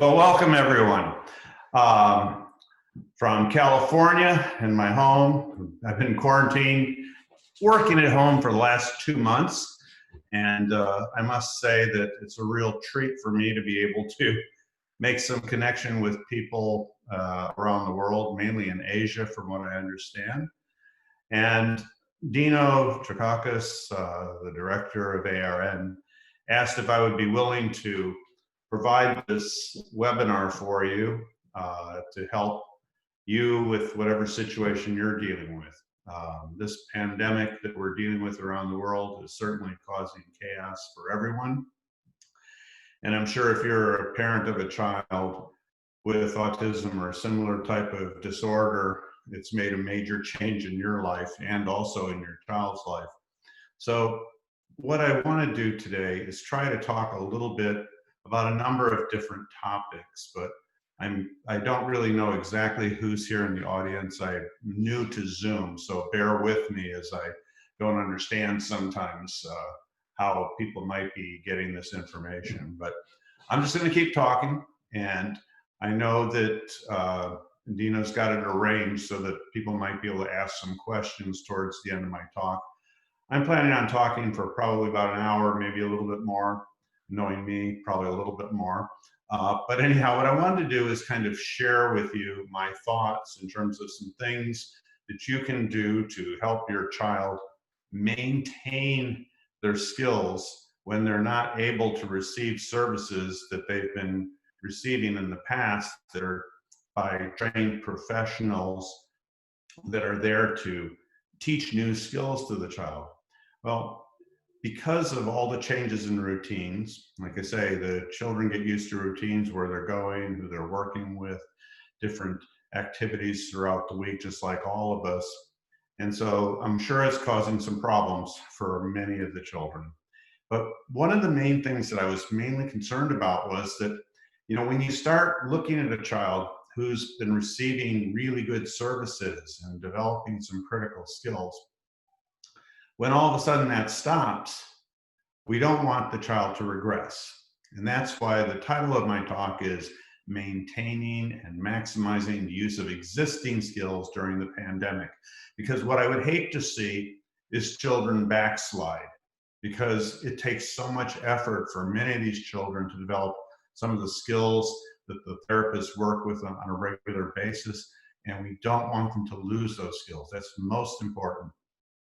Well, welcome everyone. From California in my home, I've been quarantined, working at home for the last 2 months. And I must say that it's a real treat for me to be able to make some connection with people around the world, mainly in Asia, from what I understand. And Dino Trakakis, the director of ARN, asked if I would be willing to provide this webinar for you to help you with whatever situation you're dealing with. This pandemic that we're dealing with around the world is certainly causing chaos for everyone. And I'm sure if you're a parent of a child with autism or a similar type of disorder, it's made a major change in your life and also in your child's life. So what I want to do today is try to talk a little bit about a number of different topics, but I don't really know exactly who's here in the audience. I'm new to Zoom, so bear with me as I don't understand sometimes how people might be getting this information. But I'm just going to keep talking, and I know that Dino's got it arranged so that people might be able to ask some questions towards the end of my talk. I'm planning on talking for probably about an hour, maybe a little bit more. Knowing me, probably a little bit more. But anyhow, what I wanted to do is kind of share with you my thoughts in terms of some things that you can do to help your child maintain their skills when they're not able to receive services that they've been receiving in the past that are by trained professionals that are there to teach new skills to the child. Well, because of all the changes in routines, like I say, the children get used to routines, where they're going, who they're working with, different activities throughout the week, just like all of us. And so I'm sure it's causing some problems for many of the children. But one of the main things that I was mainly concerned about was that, you know, when you start looking at a child who's been receiving really good services and developing some critical skills, when all of a sudden that stops, we don't want the child to regress. And that's why the title of my talk is Maintaining and Maximizing the Use of Existing Skills During the Pandemic. Because what I would hate to see is children backslide, because it takes so much effort for many of these children to develop some of the skills that the therapists work with on a regular basis. And we don't want them to lose those skills. That's most important.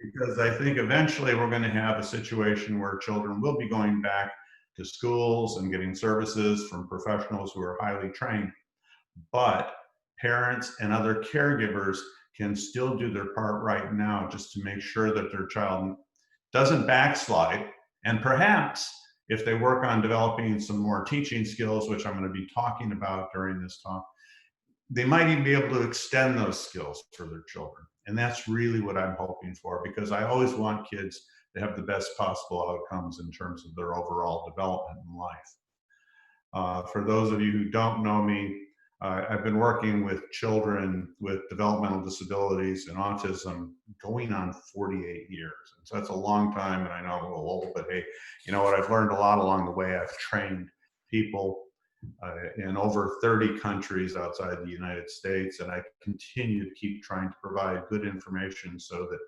Because I think eventually we're going to have a situation where children will be going back to schools and getting services from professionals who are highly trained. But parents and other caregivers can still do their part right now just to make sure that their child doesn't backslide. And perhaps if they work on developing some more teaching skills, which I'm going to be talking about during this talk, they might even be able to extend those skills for their children. And that's really what I'm hoping for, because I always want kids to have the best possible outcomes in terms of their overall development in life. For those of you who don't know me, I've been working with children with developmental disabilities and autism going on 48 years. And so that's a long time, and I know I'm a little old, but hey, you know what? I've learned a lot along the way. I've trained people in over 30 countries outside the United States, and I continue to keep trying to provide good information so that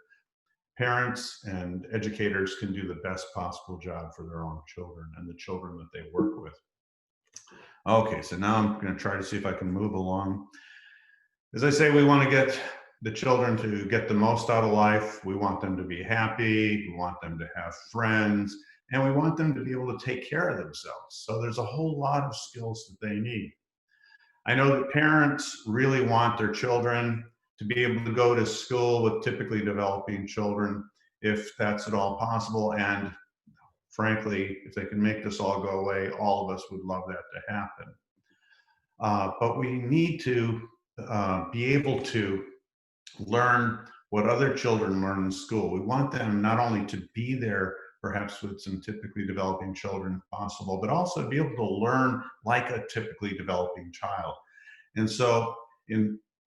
parents and educators can do the best possible job for their own children and the children that they work with. Okay, so now I'm going to try to see if I can move along. As I say, we want to get the children to get the most out of life. We want them to be happy. We want them to have friends. And we want them to be able to take care of themselves. So there's a whole lot of skills that they need. I know that parents really want their children to be able to go to school with typically developing children, if that's at all possible. And frankly, if they can make this all go away, all of us would love that to happen. But we need to be able to learn what other children learn in school. We want them not only to be there perhaps with some typically developing children if possible, but also be able to learn like a typically developing child. And so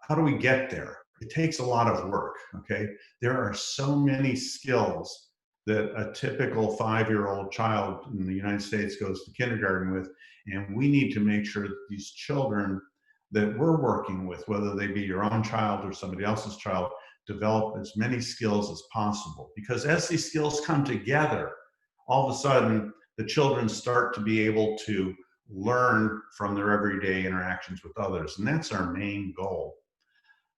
how do we get there? It takes a lot of work, okay? There are so many skills that a typical 5-year-old child in the United States goes to kindergarten with, And we need to make sure that these children that we're working with, whether they be your own child or somebody else's child, develop as many skills as possible. Because as these skills come together, all of a sudden, the children start to be able to learn from their everyday interactions with others. And that's our main goal.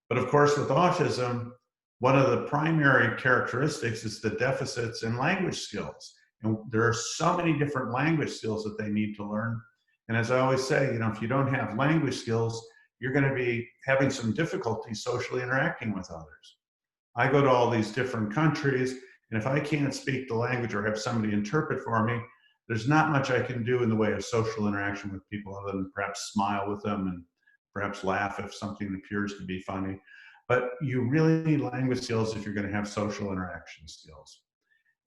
But of course, with autism, one of the primary characteristics is the deficits in language skills. And there are so many different language skills that they need to learn. And as I always say, you know, if you don't have language skills, you're going to be having some difficulty socially interacting with others. I go to all these different countries, and if I can't speak the language or have somebody interpret for me, there's not much I can do in the way of social interaction with people other than perhaps smile with them and perhaps laugh if something appears to be funny. But you really need language skills if you're going to have social interaction skills.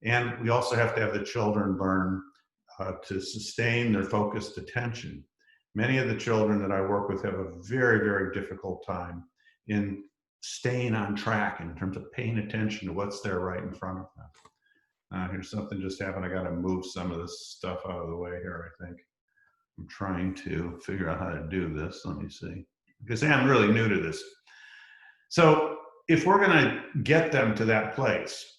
And we also have to have the children learn to sustain their focused attention. Many of the children that I work with have a very, very difficult time in staying on track in terms of paying attention to what's there right in front of them. Here's something just happened. I got to move some of this stuff out of the way here, I think. I'm trying to figure out how to do this. Let me see. Because I'm really new to this. So if we're going to get them to that place,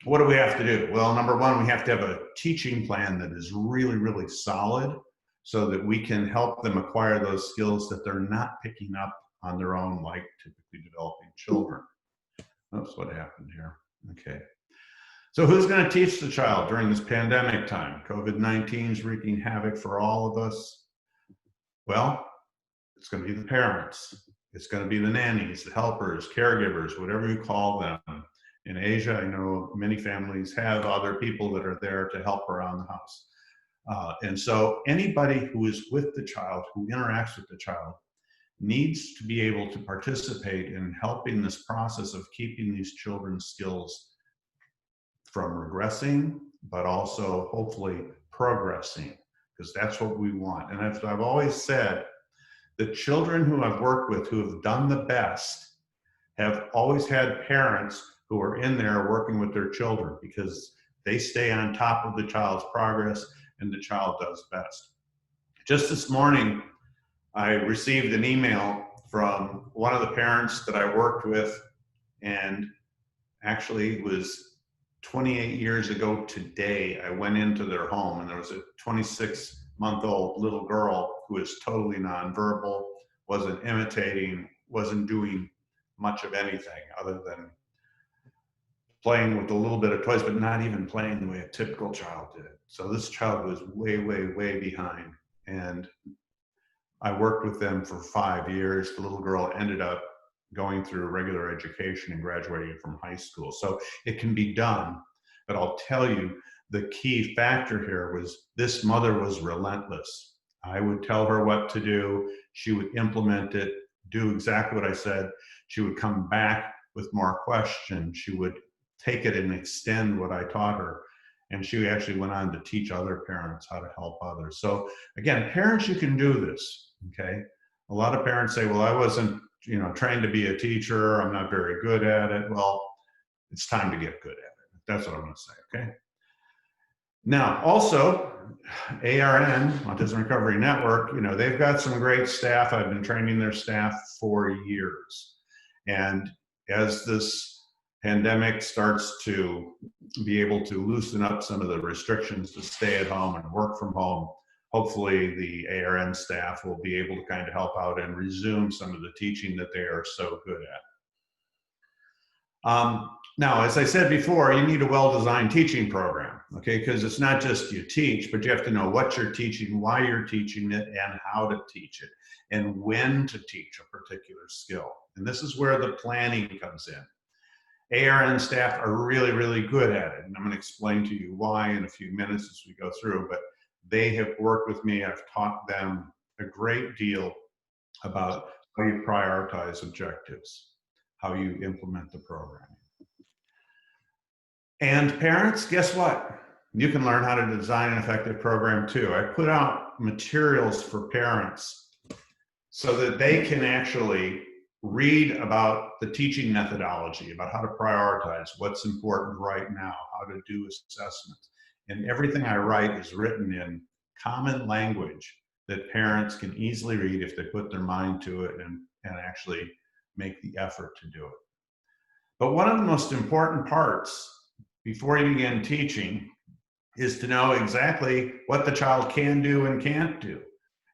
what do we have to do? Well, number one, we have to have a teaching plan that is really, really solid so that we can help them acquire those skills that they're not picking up on their own, like typically developing children. That's what happened here. Okay. So who's going to teach the child during this pandemic time? COVID-19 is wreaking havoc for all of us. Well, it's going to be the parents. It's going to be the nannies, the helpers, caregivers, whatever you call them. In Asia, I know many families have other people that are there to help around the house. And so anybody who is with the child, who interacts with the child, needs to be able to participate in helping this process of keeping these children's skills from regressing, but also hopefully progressing, because that's what we want. And as I've always said, the children who I've worked with who have done the best have always had parents who are in there working with their children, because they stay on top of the child's progress and the child does best. Just this morning, I received an email from one of the parents that I worked with, and actually it was 28 years ago today. I went into their home and there was a 26-month-old little girl who was totally nonverbal, wasn't imitating, wasn't doing much of anything other than playing with a little bit of toys, but not even playing the way a typical child did. So this child was way, way, way behind. And I worked with them for 5 years. The little girl ended up going through regular education and graduating from high school. So it can be done, but I'll tell you, the key factor here was this mother was relentless. I would tell her what to do. She would implement it, do exactly what I said. She would come back with more questions. She would take it and extend what I taught her. And she actually went on to teach other parents how to help others. So again, parents, you can do this, okay? A lot of parents say, well, I wasn't, trained to be a teacher. I'm not very good at it. Well, it's time to get good at it. That's what I'm going to say, okay? Now, also, ARN, Autism Recovery Network, they've got some great staff. I've been training their staff for years. And as this pandemic starts to be able to loosen up some of the restrictions to stay at home and work from home, hopefully the ARN staff will be able to kind of help out and resume some of the teaching that they are so good at. Now, as I said before, you need a well-designed teaching program, okay? Because it's not just you teach, but you have to know what you're teaching, why you're teaching it, and how to teach it, and when to teach a particular skill. And this is where the planning comes in. ARN staff are really, really good at it. And I'm going to explain to you why in a few minutes as we go through, but they have worked with me. I've taught them a great deal about how you prioritize objectives, how you implement the program. And parents, guess what? You can learn how to design an effective program too. I put out materials for parents so that they can actually read about the teaching methodology, about how to prioritize what's important right now, how to do assessments. And everything I write is written in common language that parents can easily read if they put their mind to it and actually make the effort to do it. But one of the most important parts before you begin teaching is to know exactly what the child can do and can't do.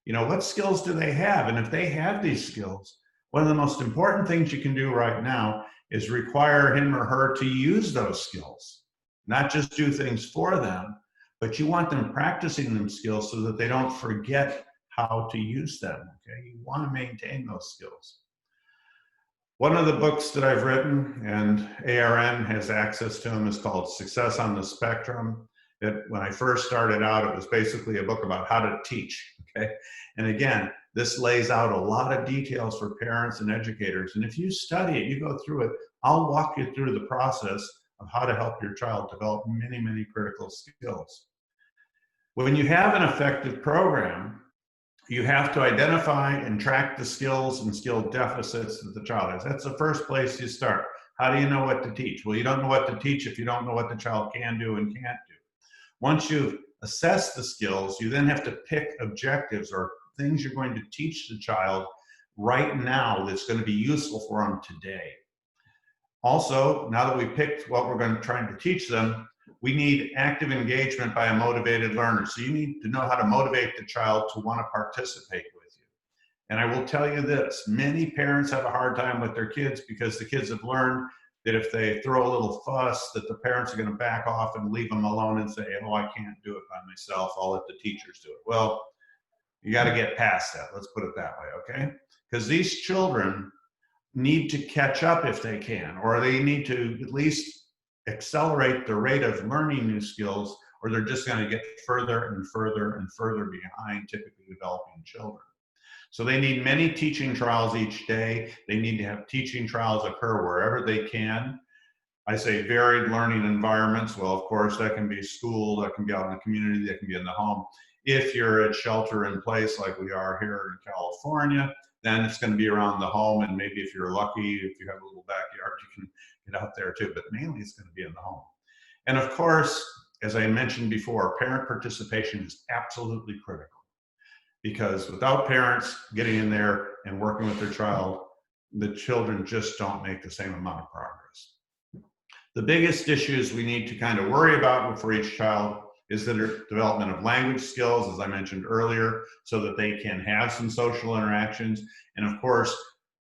You know, what skills do they have? And if they have these skills, one of the most important things you can do right now is require him or her to use those skills, not just do things for them, but you want them practicing them skills so that they don't forget how to use them, okay? You want to maintain those skills. One of the books that I've written, and ARN has access to them, is called Success on the Spectrum. When I first started out, it was basically a book about how to teach, okay? And again, this lays out a lot of details for parents and educators. And if you study it, you go through it, I'll walk you through the process of how to help your child develop many, many critical skills. When you have an effective program, you have to identify and track the skills and skill deficits that the child has. That's the first place you start. How do you know what to teach? Well, you don't know what to teach if you don't know what the child can do and can't do. Once you've assessed the skills, you then have to pick objectives or things you're going to teach the child right now that's going to be useful for them today. Also, now that we've picked what we're going to try to teach them, we need active engagement by a motivated learner. So you need to know how to motivate the child to want to participate with you. And I will tell you this, many parents have a hard time with their kids because the kids have learned that if they throw a little fuss, that the parents are going to back off and leave them alone and say, oh, I can't do it by myself, I'll let the teachers do it. Well, you got to get past that, let's put it that way, okay? Because these children need to catch up if they can, or they need to at least accelerate the rate of learning new skills, or they're just going to get further and further and further behind typically developing children. So they need many teaching trials each day. They need to have teaching trials occur wherever they can. I say varied learning environments. Well, of course, that can be school, that can be out in the community, that can be in the home. If you're at shelter in place like we are here in California, then it's going to be around the home, and maybe if you're lucky, if you have a little backyard, you can get out there too, but mainly it's going to be in the home. And of course, as I mentioned before, parent participation is absolutely critical, because without parents getting in there and working with their child, the children just don't make the same amount of progress. The biggest issues we need to kind of worry about for each child is the development of language skills, as I mentioned earlier, so that they can have some social interactions. And of course,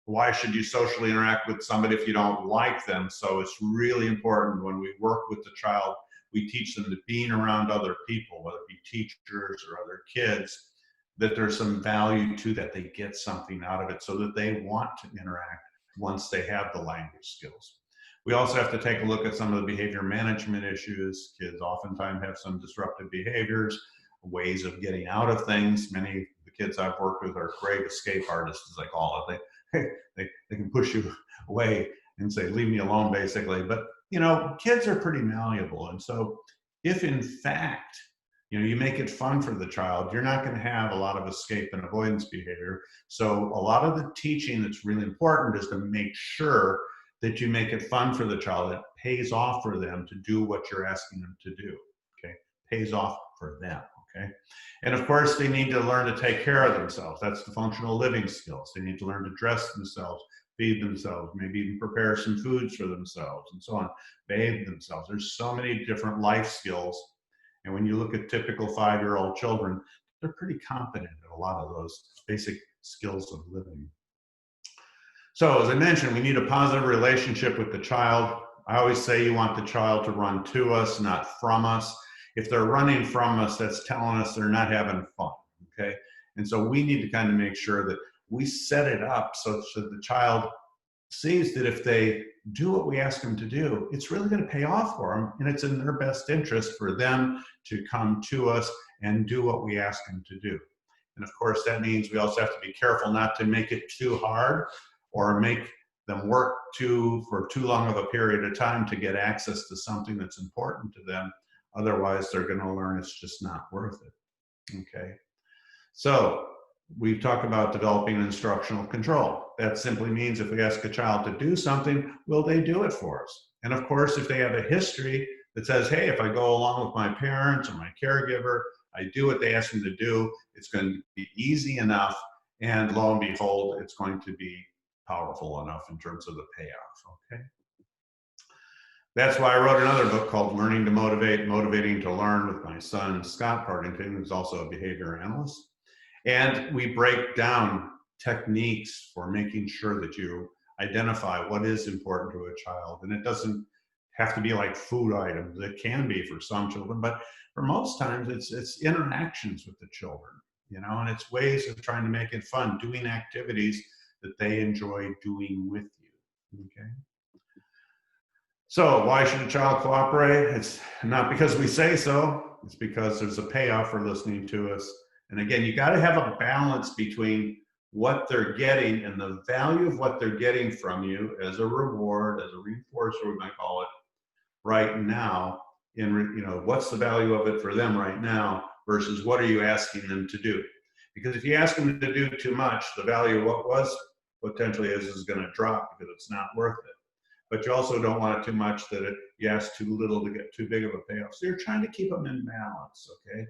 why should you socially interact with somebody if you don't like them? So it's really important when we work with the child, we teach them that being around other people, whether it be teachers or other kids, that there's some value to that, they get something out of it so that they want to interact once they have the language skills. We also have to take a look at some of the behavior management issues. Kids oftentimes have some disruptive behaviors, ways of getting out of things. Many of the kids I've worked with are great escape artists, as I call it. They can push you away and say, leave me alone, basically. But, you know, kids are pretty malleable. And so if in fact, you know, you make it fun for the child, you're not going to have a lot of escape and avoidance behavior. So a lot of the teaching that's really important is to make sure that you make it fun for the child. It pays off for them to do what you're asking them to do, okay? Pays off for them, okay? And of course, they need to learn to take care of themselves. That's the functional living skills. They need to learn to dress themselves, feed themselves, maybe even prepare some foods for themselves and so on, bathe themselves. There's so many different life skills. And when you look at typical 5-year-old children, they're pretty competent at a lot of those basic skills of living. So as I mentioned, we need a positive relationship with the child. I always say you want the child to run to us, not from us. If they're running from us, that's telling us they're not having fun, okay? And so we need to kind of make sure that we set it up so the child sees that if they do what we ask them to do, it's really going to pay off for them, and it's in their best interest for them to come to us and do what we ask them to do. And of course, that means we also have to be careful not to make it too hard or make them work for too long of a period of time to get access to something that's important to them. Otherwise, they're going to learn it's just not worth it, okay? So we've talked about developing instructional control. That simply means if we ask a child to do something, will they do it for us? And of course, if they have a history that says, hey, if I go along with my parents or my caregiver, I do what they ask me to do, it's going to be easy enough, and lo and behold, it's going to be powerful enough in terms of the payoff, okay? That's why I wrote another book called Learning to Motivate, Motivating to Learn with my son, Scott Partington, who's also a behavior analyst. And we break down techniques for making sure that you identify what is important to a child. And it doesn't have to be like food items. It can be for some children, but for most times it's interactions with the children, you know, and it's ways of trying to make it fun, doing activities that they enjoy doing with you, okay? So why should a child cooperate? It's not because we say so, it's because there's a payoff for listening to us. And again, you gotta have a balance between what they're getting and the value of what they're getting from you as a reward, as a reinforcer, we might call it, right now, you know, what's the value of it for them right now versus what are you asking them to do? Because if you ask them to do too much, the value of what was potentially is gonna drop because it's not worth it. But you also don't want it too much that you ask too little to get too big of a payoff. So you're trying to keep them in balance, okay?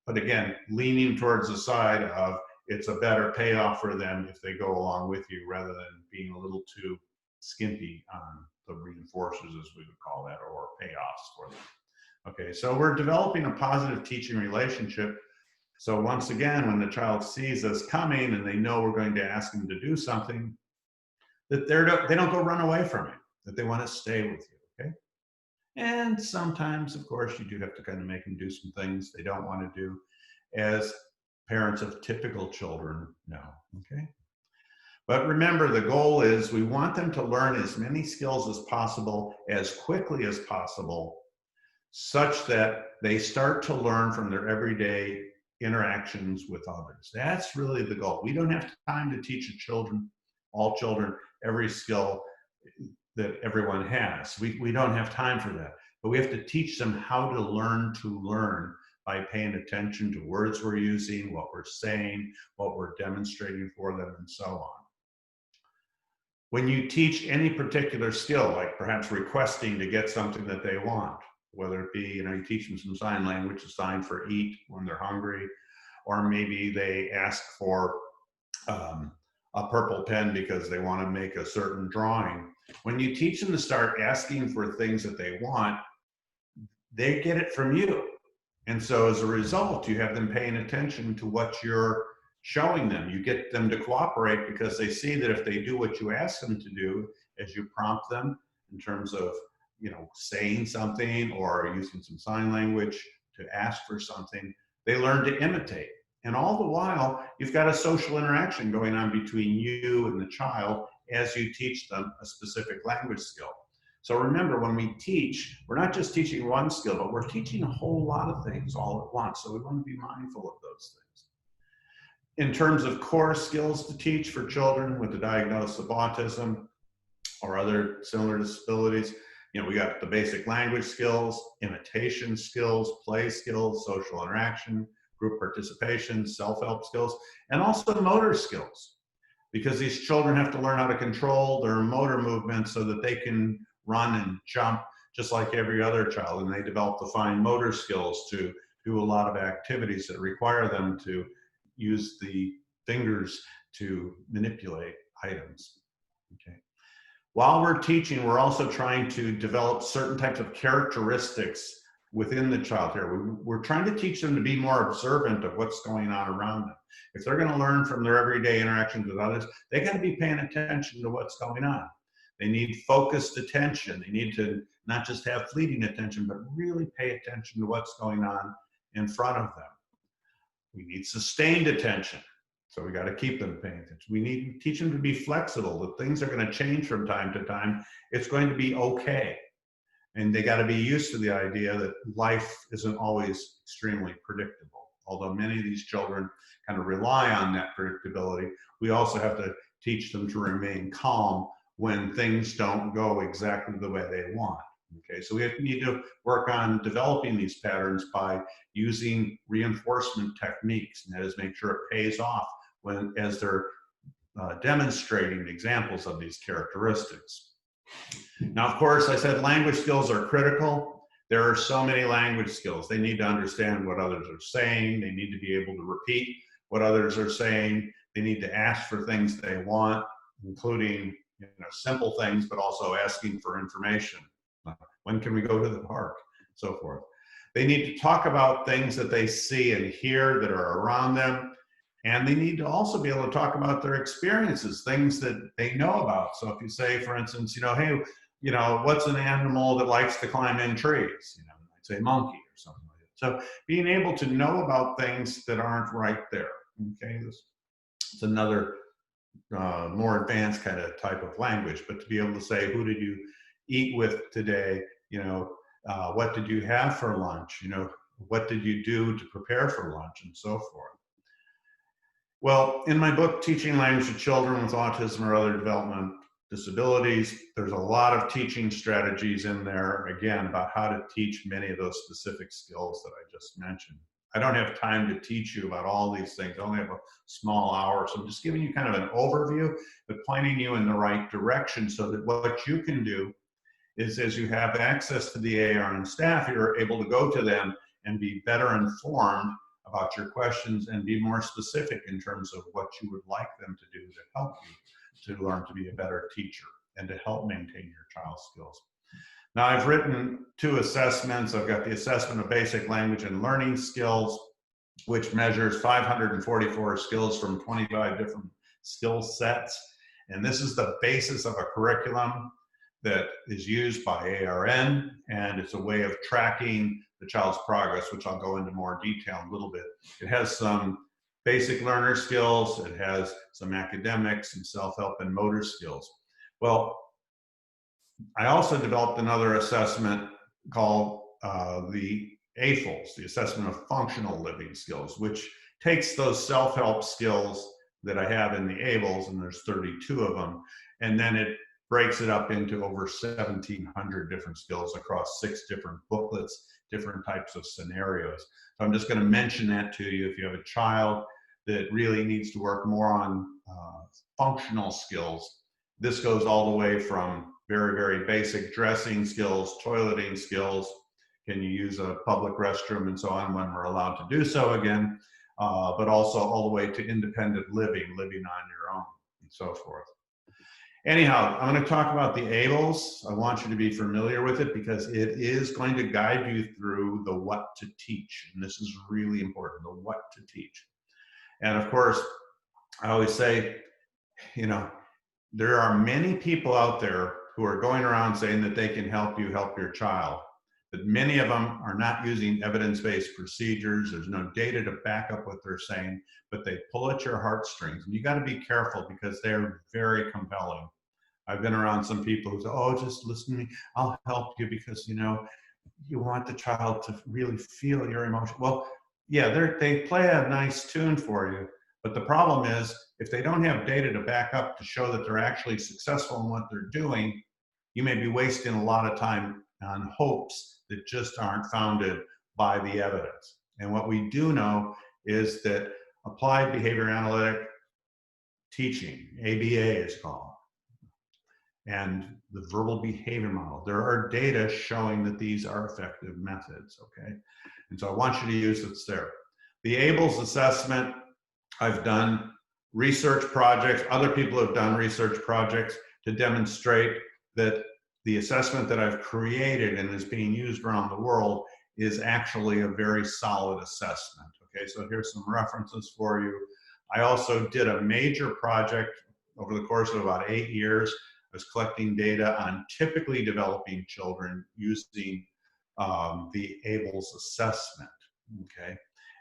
But again, leaning towards the side of it's a better payoff for them if they go along with you rather than being a little too skimpy on the reinforcers, as we would call that, or payoffs for them. Okay, so we're developing a positive teaching relationship. So once again, when the child sees us coming and they know we're going to ask them to do something, that they don't go run away from it, that they want to stay with you, okay? And sometimes, of course, you do have to kind of make them do some things they don't want to do, as parents of typical children know, okay? But remember, the goal is we want them to learn as many skills as possible, as quickly as possible, such that they start to learn from their everyday interactions with others. That's really the goal. We don't have time to teach all children, every skill that everyone has. We don't have time for that. But we have to teach them how to learn by paying attention to words we're using, what we're saying, what we're demonstrating for them, and so on. When you teach any particular skill, like perhaps requesting to get something that they want, whether it be, you know, you teach them some sign language, a sign for eat when they're hungry, or maybe they ask for a purple pen because they want to make a certain drawing. When you teach them to start asking for things that they want, they get it from you. And so as a result, you have them paying attention to what you're showing them. You get them to cooperate because they see that if they do what you ask them to do, as you prompt them in terms of, you know, saying something or using some sign language to ask for something, they learn to imitate. And all the while, you've got a social interaction going on between you and the child as you teach them a specific language skill. So remember, when we teach, we're not just teaching one skill, but we're teaching a whole lot of things all at once. So we want to be mindful of those things. In terms of core skills to teach for children with a diagnosis of autism or other similar disabilities, you know, we got the basic language skills, imitation skills, play skills, social interaction, group participation, self-help skills, and also motor skills, because these children have to learn how to control their motor movements so that they can run and jump just like every other child, and they develop the fine motor skills to do a lot of activities that require them to use the fingers to manipulate items, okay? While we're teaching, we're also trying to develop certain types of characteristics within the child here. We're trying to teach them to be more observant of what's going on around them. If they're going to learn from their everyday interactions with others, they got to be paying attention to what's going on. They need focused attention. They need to not just have fleeting attention, but really pay attention to what's going on in front of them. We need sustained attention. So we got to keep them paying attention. We need to teach them to be flexible, that things are going to change from time to time. It's going to be okay. And they got to be used to the idea that life isn't always extremely predictable. Although many of these children kind of rely on that predictability, we also have to teach them to remain calm when things don't go exactly the way they want. Okay, so we need to work on developing these patterns by using reinforcement techniques, and that is make sure it pays off as they're demonstrating examples of these characteristics. Now, of course, I said language skills are critical. There are so many language skills. They need to understand what others are saying. They need to be able to repeat what others are saying. They need to ask for things they want, including simple things, but also asking for information. When can we go to the park? So forth. They need to talk about things that they see and hear that are around them. And they need to also be able to talk about their experiences, things that they know about. So if you say, for instance, hey, what's an animal that likes to climb in trees? I'd say monkey or something like that. So being able to know about things that aren't right there. Okay, it's another more advanced kind of type of language, but to be able to say, who did you eat with today? What did you have for lunch? What did you do to prepare for lunch, and so forth. Well, in my book, Teaching Language to Children with Autism or Other Developmental Disabilities, there's a lot of teaching strategies in there, again, about how to teach many of those specific skills that I just mentioned. I don't have time to teach you about all these things. I only have a small hour, so I'm just giving you kind of an overview, but pointing you in the right direction so that what you can do is, as you have access to the ARN staff, you're able to go to them and be better informed about your questions and be more specific in terms of what you would like them to do to help you to learn to be a better teacher and to help maintain your child's skills. Now, I've written 2 assessments. I've got the assessment of basic language and learning skills, which measures 544 skills from 25 different skill sets. And this is the basis of a curriculum that is used by ARN, and it's a way of tracking the child's progress, which I'll go into more detail in a little bit. It has some basic learner skills, it has some academics, some self-help and motor skills. Well, I also developed another assessment called the AFLS, the Assessment of Functional Living Skills, which takes those self-help skills that I have in the ABLLS, and there's 32 of them, and then it breaks it up into over 1,700 different skills across 6 different booklets, different types of scenarios. So I'm just going to mention that to you. If you have a child that really needs to work more on functional skills, this goes all the way from very, very basic dressing skills, toileting skills, can you use a public restroom and so on when we're allowed to do so again, but also all the way to independent living on your own, and so forth. Anyhow, I'm going to talk about the ABLLS. I want you to be familiar with it because it is going to guide you through the what to teach. And this is really important, the what to teach. And of course, I always say, there are many people out there who are going around saying that they can help you help your child. But many of them are not using evidence-based procedures. There's no data to back up what they're saying, but they pull at your heartstrings. And you got to be careful because they're very compelling. I've been around some people who say, oh, just listen to me, I'll help you because, you want the child to really feel your emotion. Well, yeah, they play a nice tune for you, but the problem is if they don't have data to back up to show that they're actually successful in what they're doing, you may be wasting a lot of time on hopes that just aren't founded by the evidence. And what we do know is that applied behavior analytic teaching, ABA is called, and the verbal behavior model, there are data showing that these are effective methods, okay? And so I want you to use what's there. The ABLLS assessment, I've done research projects, other people have done research projects to demonstrate that the assessment that I've created and is being used around the world is actually a very solid assessment, okay? So here's some references for you. I also did a major project over the course of about 8 years. I was collecting data on typically developing children using the ABLLS assessment, okay?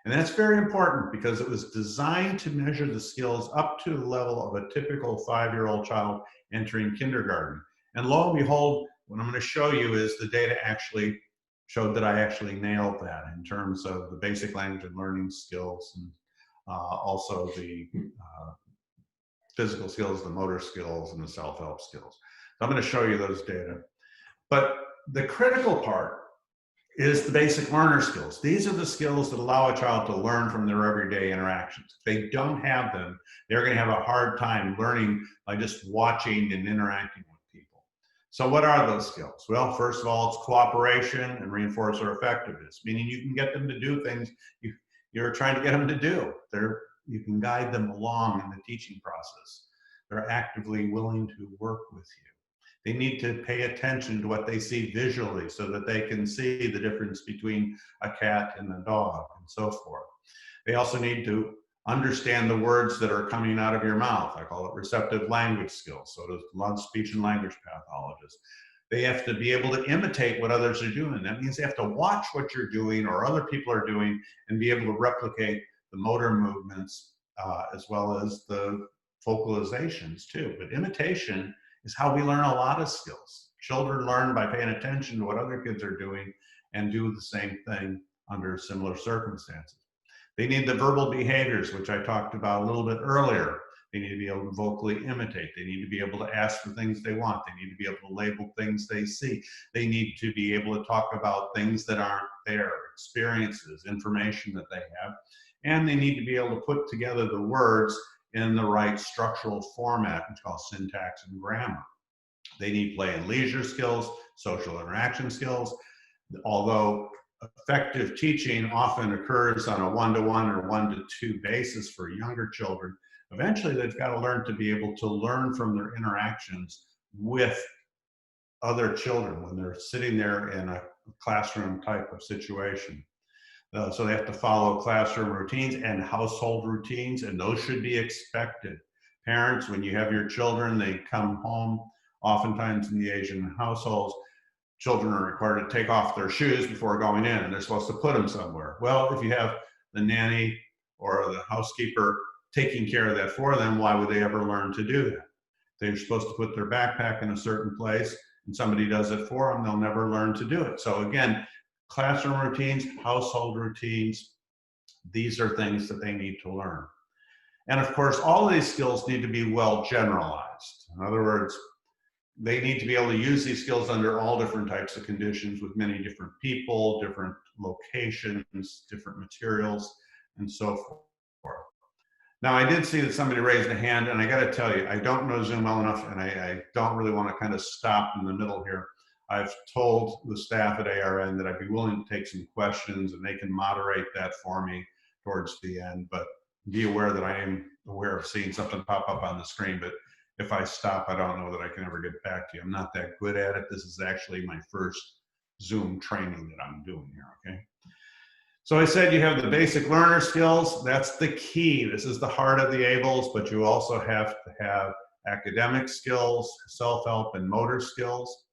And that's very important because it was designed to measure the skills up to the level of a typical 5-year-old child entering kindergarten. And lo and behold, what I'm going to show you is the data actually showed that I actually nailed that in terms of the basic language and learning skills, and also the physical skills, the motor skills, and the self-help skills. So I'm going to show you those data. But the critical part is the basic learner skills. These are the skills that allow a child to learn from their everyday interactions. If they don't have them, they're going to have a hard time learning by just watching and interacting with people. So what are those skills? Well, first of all, it's cooperation and reinforcer effectiveness, meaning you can get them to do things you're trying to get them to do. You can guide them along in the teaching process. They're actively willing to work with you. They need to pay attention to what they see visually so that they can see the difference between a cat and a dog and so forth. They also need to understand the words that are coming out of your mouth. I call it receptive language skills. So does speech and language pathologists. They have to be able to imitate what others are doing. That means they have to watch what you're doing or other people are doing and be able to replicate the motor movements as well as the vocalizations too. But imitation is how we learn a lot of skills. Children learn by paying attention to what other kids are doing and do the same thing under similar circumstances. They need the verbal behaviors, which I talked about a little bit earlier. They need to be able to vocally imitate. They need to be able to ask for things they want. They need to be able to label things they see. They need to be able to talk about things that aren't there, experiences, information that they have. And they need to be able to put together the words in the right structural format, which is called syntax and grammar. They need play and leisure skills, social interaction skills, although effective teaching often occurs on a one-to-one or one-to-two basis for younger children. Eventually, they've got to learn to be able to learn from their interactions with other children when they're sitting there in a classroom type of situation. So they have to follow classroom routines and household routines, and those should be expected. Parents, when you have your children, they come home, oftentimes in the Asian households, children are required to take off their shoes before going in, and they're supposed to put them somewhere. Well, if you have the nanny or the housekeeper taking care of that for them, why would they ever learn to do that? They're supposed to put their backpack in a certain place, and somebody does it for them, they'll never learn to do it. So again, classroom routines, household routines, these are things that they need to learn. And of course, all of these skills need to be well generalized. In other words, they need to be able to use these skills under all different types of conditions with many different people, different locations, different materials, and so forth. Now, I did see that somebody raised a hand, and I got to tell you, I don't know Zoom well enough, and I don't really want to kind of stop in the middle here. I've told the staff at ARN that I'd be willing to take some questions, and they can moderate that for me towards the end, but be aware that I am aware of seeing something pop up on the screen, but if I stop, I don't know that I can ever get back to you. I'm not that good at it. This is actually my first Zoom training that I'm doing here, okay? So I said you have the basic learner skills. That's the key. This is the heart of the ABLLS, but you also have to have academic skills, self-help, and motor skills.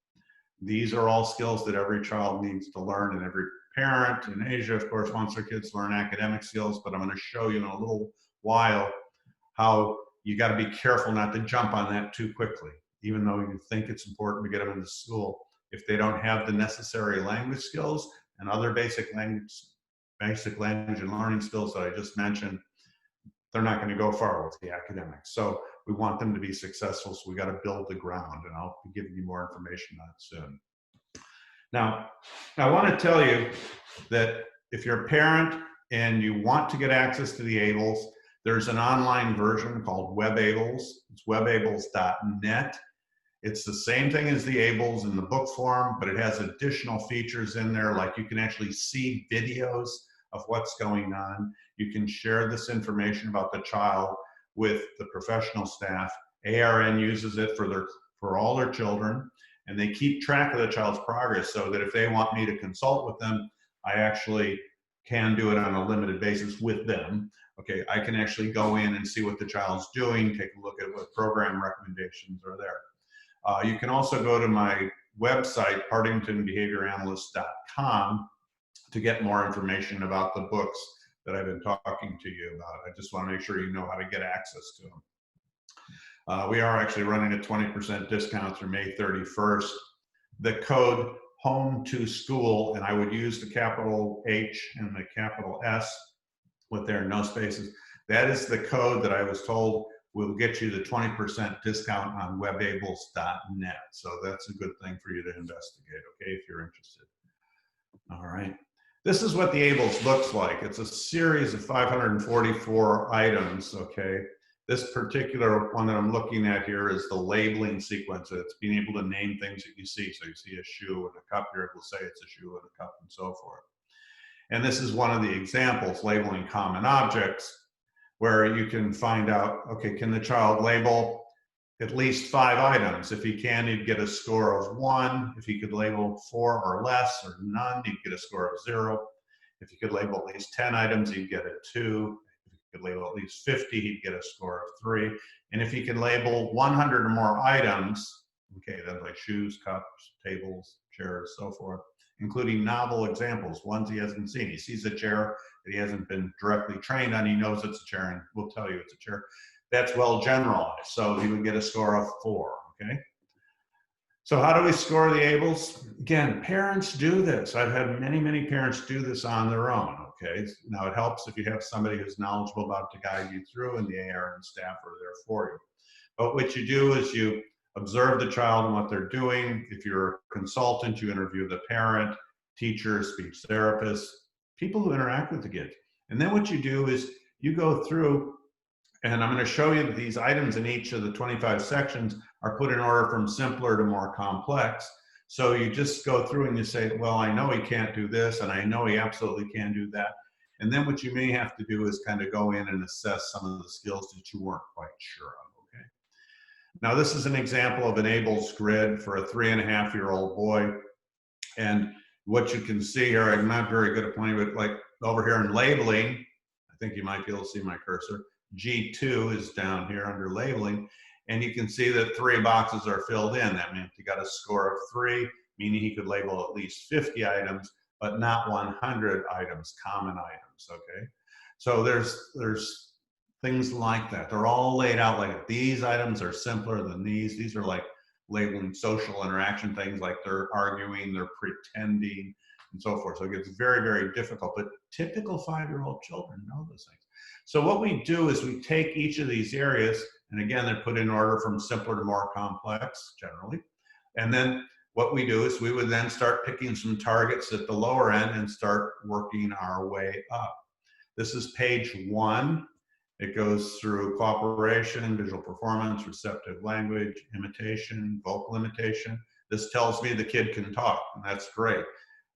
These are all skills that every child needs to learn, and every parent in Asia, of course, wants their kids to learn academic skills, but I'm going to show you in a little while how you got to be careful not to jump on that too quickly. Even though you think it's important to get them into school, if they don't have the necessary language skills and other basic language and learning skills that I just mentioned, they're not going to go far with the academics. So we want them to be successful, so we got to build the ground, and I'll be giving you more information on it soon. Now, I want to tell you that if you're a parent and you want to get access to the ABLLS, there's an online version called WebABLLS. It's webablls.net. It's the same thing as the ABLLS in the book form, but it has additional features in there, like you can actually see videos of what's going on. You can share this information about the child with the professional staff. ARN uses it for all their children, and they keep track of the child's progress so that if they want me to consult with them, I actually can do it on a limited basis with them. Okay, I can actually go in and see what the child's doing, take a look at what program recommendations are there. You can also go to my website, partingtonbehavioranalyst.com, to get more information about the books that I've been talking to you about. I just want to make sure you know how to get access to them. We are actually running a 20% discount through May 31st. The code home to school, and I would use the capital H and the capital S with there no spaces. That is the code that I was told will get you the 20% discount on webablls.net. So that's a good thing for you to investigate, okay, if you're interested. All right. This is what the ABLLS looks like. It's a series of 544 items, okay? This particular one that I'm looking at here is the labeling sequence. It's being able to name things that you see. So you see a shoe and a cup here, it will say it's a shoe and a cup and so forth. And this is one of the examples, labeling common objects, where you can find out, okay, can the child label at least 5 items? If he can, he'd get a score of 1. If he could label 4 or less or none, he'd get a score of 0. If he could label at least 10 items, he'd get a 2. If he could label at least 50, he'd get a score of 3. And if he can label 100 or more items, okay, that's like shoes, cups, tables, chairs, so forth, including novel examples, ones he hasn't seen. He sees a chair that he hasn't been directly trained on, he knows it's a chair and will tell you it's a chair. That's well generalized, so he would get a score of 4, okay? So how do we score the ABLLS? Again, parents do this. I've had many, many parents do this on their own, okay? Now it helps if you have somebody who's knowledgeable about to guide you through, and the AR and staff are there for you. But what you do is you observe the child and what they're doing. If you're a consultant, you interview the parent, teacher, speech therapist, people who interact with the kids. And then what you do is you go through, and I'm going to show you that these items in each of the 25 sections are put in order from simpler to more complex. So you just go through and you say, well, I know he can't do this, and I know he absolutely can do that. And then what you may have to do is kind of go in and assess some of the skills that you weren't quite sure of, okay? Now, this is an example of an ABLLS grid for a 3.5-year-old boy. And what you can see here, I'm not very good at pointing, but like over here in labeling, I think you might be able to see my cursor. G2 is down here under labeling, and you can see that 3 boxes are filled in. That means he got a score of 3, meaning he could label at least 50 items, but not 100 items, common items, okay? So there's things like that. They're all laid out like these items are simpler than these. These are like labeling social interaction things, like they're arguing, they're pretending, and so forth. So it gets very, very difficult, but typical 5-year-old children know those things. So what we do is we take each of these areas, and again, they're put in order from simpler to more complex, generally. And then what we do is we would then start picking some targets at the lower end and start working our way up. This is page 1. It goes through cooperation, visual performance, receptive language, imitation, vocal imitation. This tells me the kid can talk, and that's great.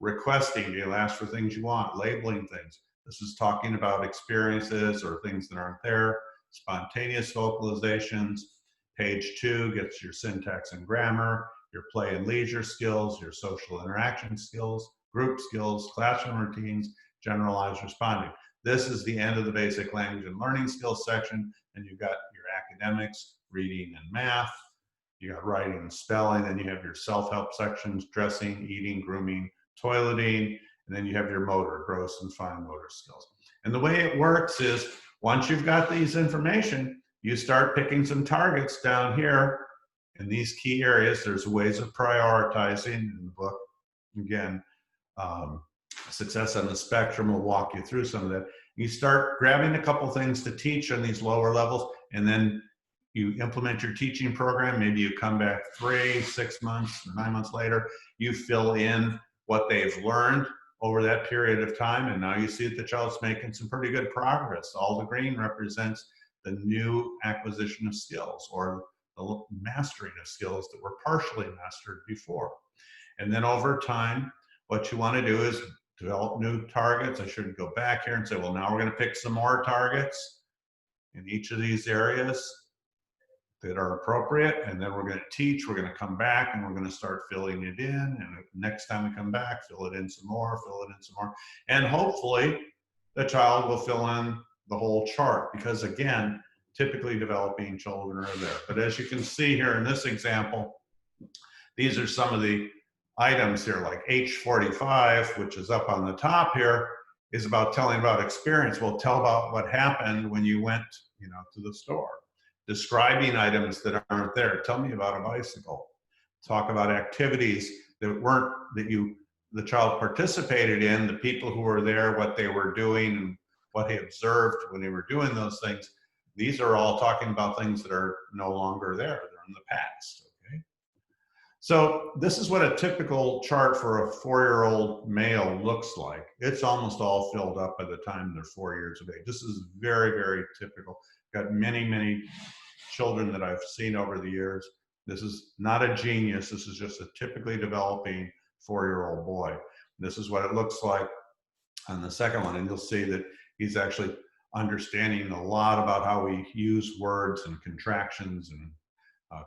Requesting, you'll ask for things you want, labeling things. This is talking about experiences or things that aren't there. Spontaneous vocalizations. Page 2 gets your syntax and grammar, your play and leisure skills, your social interaction skills, group skills, classroom routines, generalized responding. This is the end of the basic language and learning skills section, and you've got your academics, reading and math, you got writing and spelling, and you have your self-help sections, dressing, eating, grooming, toileting, and then you have your motor, gross and fine motor skills. And the way it works is, once you've got these information, you start picking some targets down here in these key areas. There's ways of prioritizing in the book. Again, Success on the Spectrum will walk you through some of that. You start grabbing a couple things to teach on these lower levels, and then you implement your teaching program. Maybe you come back 3, 6 months, 9 months later, you fill in what they've learned over that period of time, and now you see that the child's making some pretty good progress. All the green represents the new acquisition of skills or the mastering of skills that were partially mastered before. And then over time, what you want to do is develop new targets. I should go back here and say, well, now we're going to pick some more targets in each of these areas that are appropriate, and then we're going to teach. We're going to come back and we're going to start filling it in, and next time we come back, fill it in some more, fill it in some more, and hopefully the child will fill in the whole chart, because again, typically developing children are there. But as you can see here in this example, these are some of the items here, like H45, which is up on the top here, is about telling about experience. Well, tell about what happened when you went, to the store. Describing items that aren't there. Tell me about a bicycle. Talk about activities that weren't, the child participated in, the people who were there, what they were doing, and what he observed when they were doing those things. These are all talking about things that are no longer there. They're in the past. Okay. So this is what a typical chart for a 4-year-old male looks like. It's almost all filled up by the time they're 4 years of age. This is very, very typical. got many, many children that I've seen over the years. This is not a genius. This is just a typically developing 4-year-old boy. This is what it looks like on the second one, and you'll see that he's actually understanding a lot about how we use words and contractions and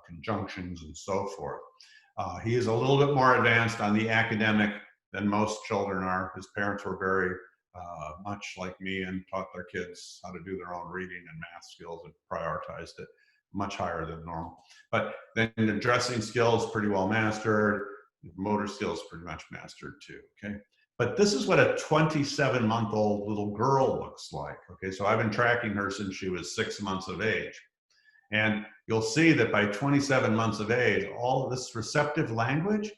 conjunctions and so forth. He is a little bit more advanced on the academic than most children are. His parents were very much like me and taught their kids how to do their own reading and math skills and prioritized it much higher than normal. But then the addressing skills pretty well mastered, motor skills pretty much mastered too, okay? But this is what a 27-month-old little girl looks like, okay? So I've been tracking her since she was 6 months of age. And you'll see that by 27 months of age, all of this receptive language,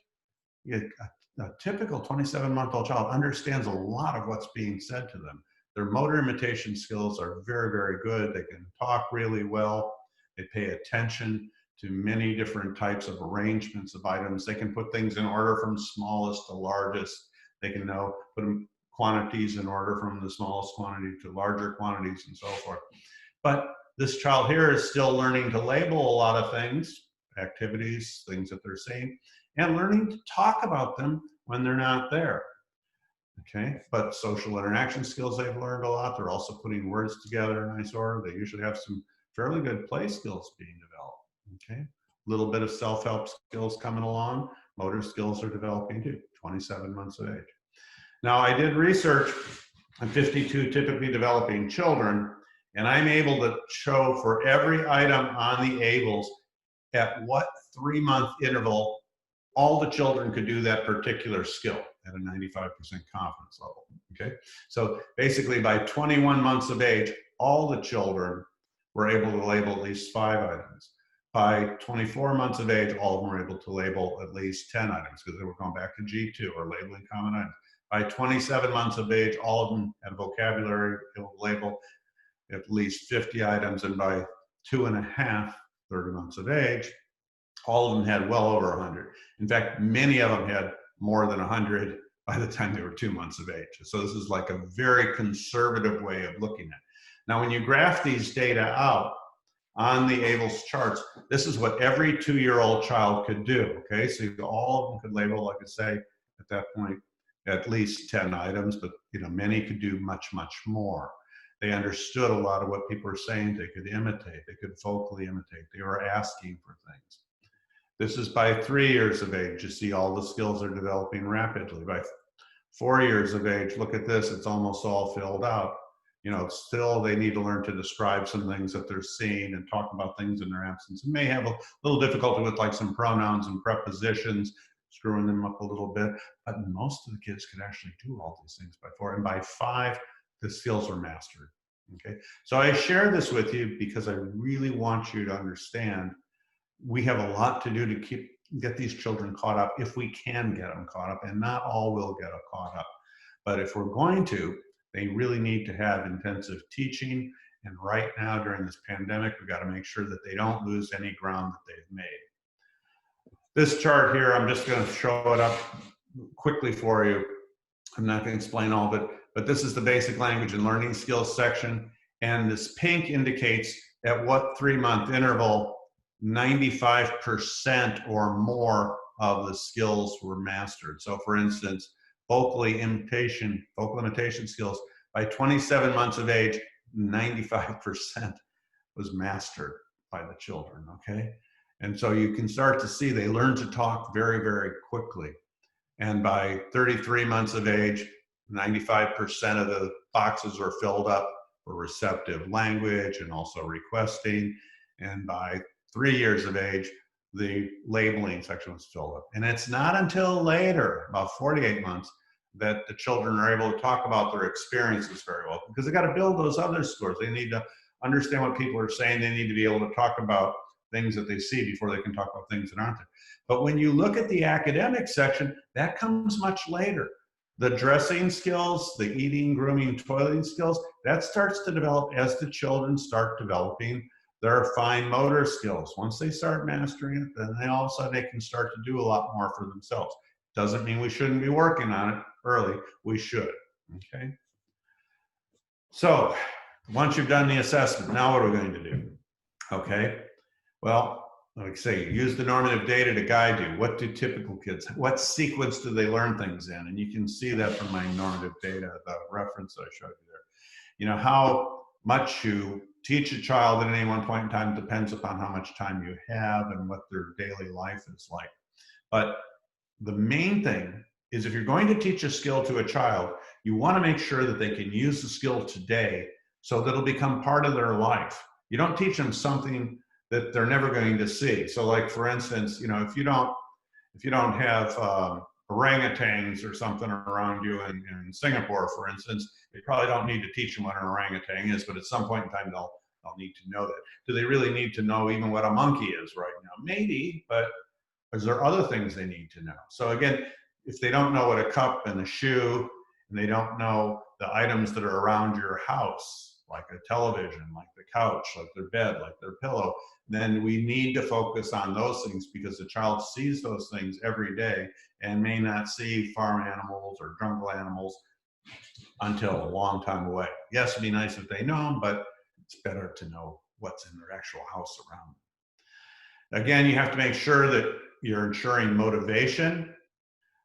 a typical 27-month-old child understands a lot of what's being said to them. Their motor imitation skills are very, very good. They can talk really well. They pay attention to many different types of arrangements of items. They can put things in order from smallest to largest. They can now put quantities in order from the smallest quantity to larger quantities and so forth. But this child here is still learning to label a lot of things, activities, things that they're seeing, and learning to talk about them when they're not there. Okay, but social interaction skills they've learned a lot. They're also putting words together in nice order. They usually have some fairly good play skills being developed. Okay, a little bit of self-help skills coming along. Motor skills are developing too, 27 months of age. Now, I did research on 52 typically developing children, and I'm able to show for every item on the ABLLS at what 3-month interval all the children could do that particular skill at a 95% confidence level, okay? So basically by 21 months of age, all the children were able to label at least 5 items. By 24 months of age, all of them were able to label at least 10 items because they were going back to G2 or labeling common items. By 27 months of age, all of them had vocabulary, able to label at least 50 items, and by 2.5, 30 months of age, all of them had well over 100. In fact, many of them had more than 100 by the time they were 2 months of age. So this is like a very conservative way of looking at it. Now, when you graph these data out on the ABLLS charts, this is what every 2-year-old child could do, okay? So all of them could label, like I say, at that point, at least 10 items, but many could do much, much more. They understood a lot of what people were saying. They could imitate. They could vocally imitate. They were asking for things. This is by 3 years of age. You see all the skills are developing rapidly. By 4 years of age, look at this. It's almost all filled out. Still they need to learn to describe some things that they're seeing and talk about things in their absence. It may have a little difficulty with like some pronouns and prepositions, screwing them up a little bit, but most of the kids could actually do all these things by 4. And by 5, the skills are mastered, okay? So I share this with you because I really want you to understand we have a lot to do to get these children caught up if we can get them caught up, and not all will get caught up. But if we're going to, they really need to have intensive teaching. And right now during this pandemic, we've got to make sure that they don't lose any ground that they've made. This chart here, I'm just going to show it up quickly for you. I'm not going to explain all of it, but this is the basic language and learning skills section. And this pink indicates at what 3-month interval 95% or more of the skills were mastered. So for instance, vocal imitation skills, by 27 months of age, 95% was mastered by the children, okay? And so you can start to see they learn to talk very, very quickly. And by 33 months of age, 95% of the boxes are filled up for receptive language and also requesting. And by 3 years of age, the labeling section was filled up. And it's not until later, about 48 months, that the children are able to talk about their experiences very well, because they got to build those other scores. They need to understand what people are saying. They need to be able to talk about things that they see before they can talk about things that aren't there. But when you look at the academic section, that comes much later. The dressing skills, the eating, grooming, toileting skills, that starts to develop as the children start developing their fine motor skills. Once they start mastering it, then they all of a sudden they can start to do a lot more for themselves. Doesn't mean we shouldn't be working on it early. We should, okay? So Once you've done the assessment, now what are we going to do? Okay, well, like I say, use the normative data to guide you. What do typical kids, what sequence do they learn things in? And you can see that from my normative data, the reference that I showed you there. You know, how much you teach a child at any one point in time depends upon how much time you have and what their daily life is like. But the main thing is, if you're going to teach a skill to a child, you want to make sure that they can use the skill today so that it'll become part of their life. You don't teach them something that they're never going to see. So like, for instance, you know, if you don't have orangutans or something around you in Singapore, for instance, you probably don't need to teach them what an orangutan is, but at some point in time, they'll need to know that. Do they really need to know even what a monkey is right now? Maybe, but is there other things they need to know? So again, if they don't know what a cup and a shoe, and they don't know the items that are around your house, like a television, like the couch, like their bed, like their pillow, then we need to focus on those things, because the child sees those things every day and may not see farm animals or jungle animals until a long time away. Yes, it'd be nice if they know them, but it's better to know what's in their actual house around them. Again, you have to make sure that you're ensuring motivation.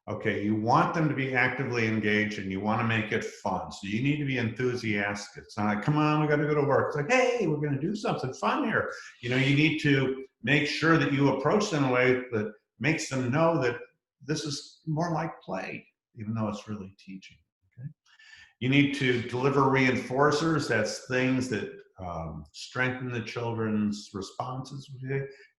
Okay, you want them to be actively engaged and you want to make it fun. So you need to be enthusiastic. It's not like, come on, we got to go to work. It's like, hey, we're going to do something fun here. You know, you need to make sure that you approach them in a way that makes them know that this is more like play, even though it's really teaching. Okay? You need to deliver reinforcers. That's things that strengthen the children's responses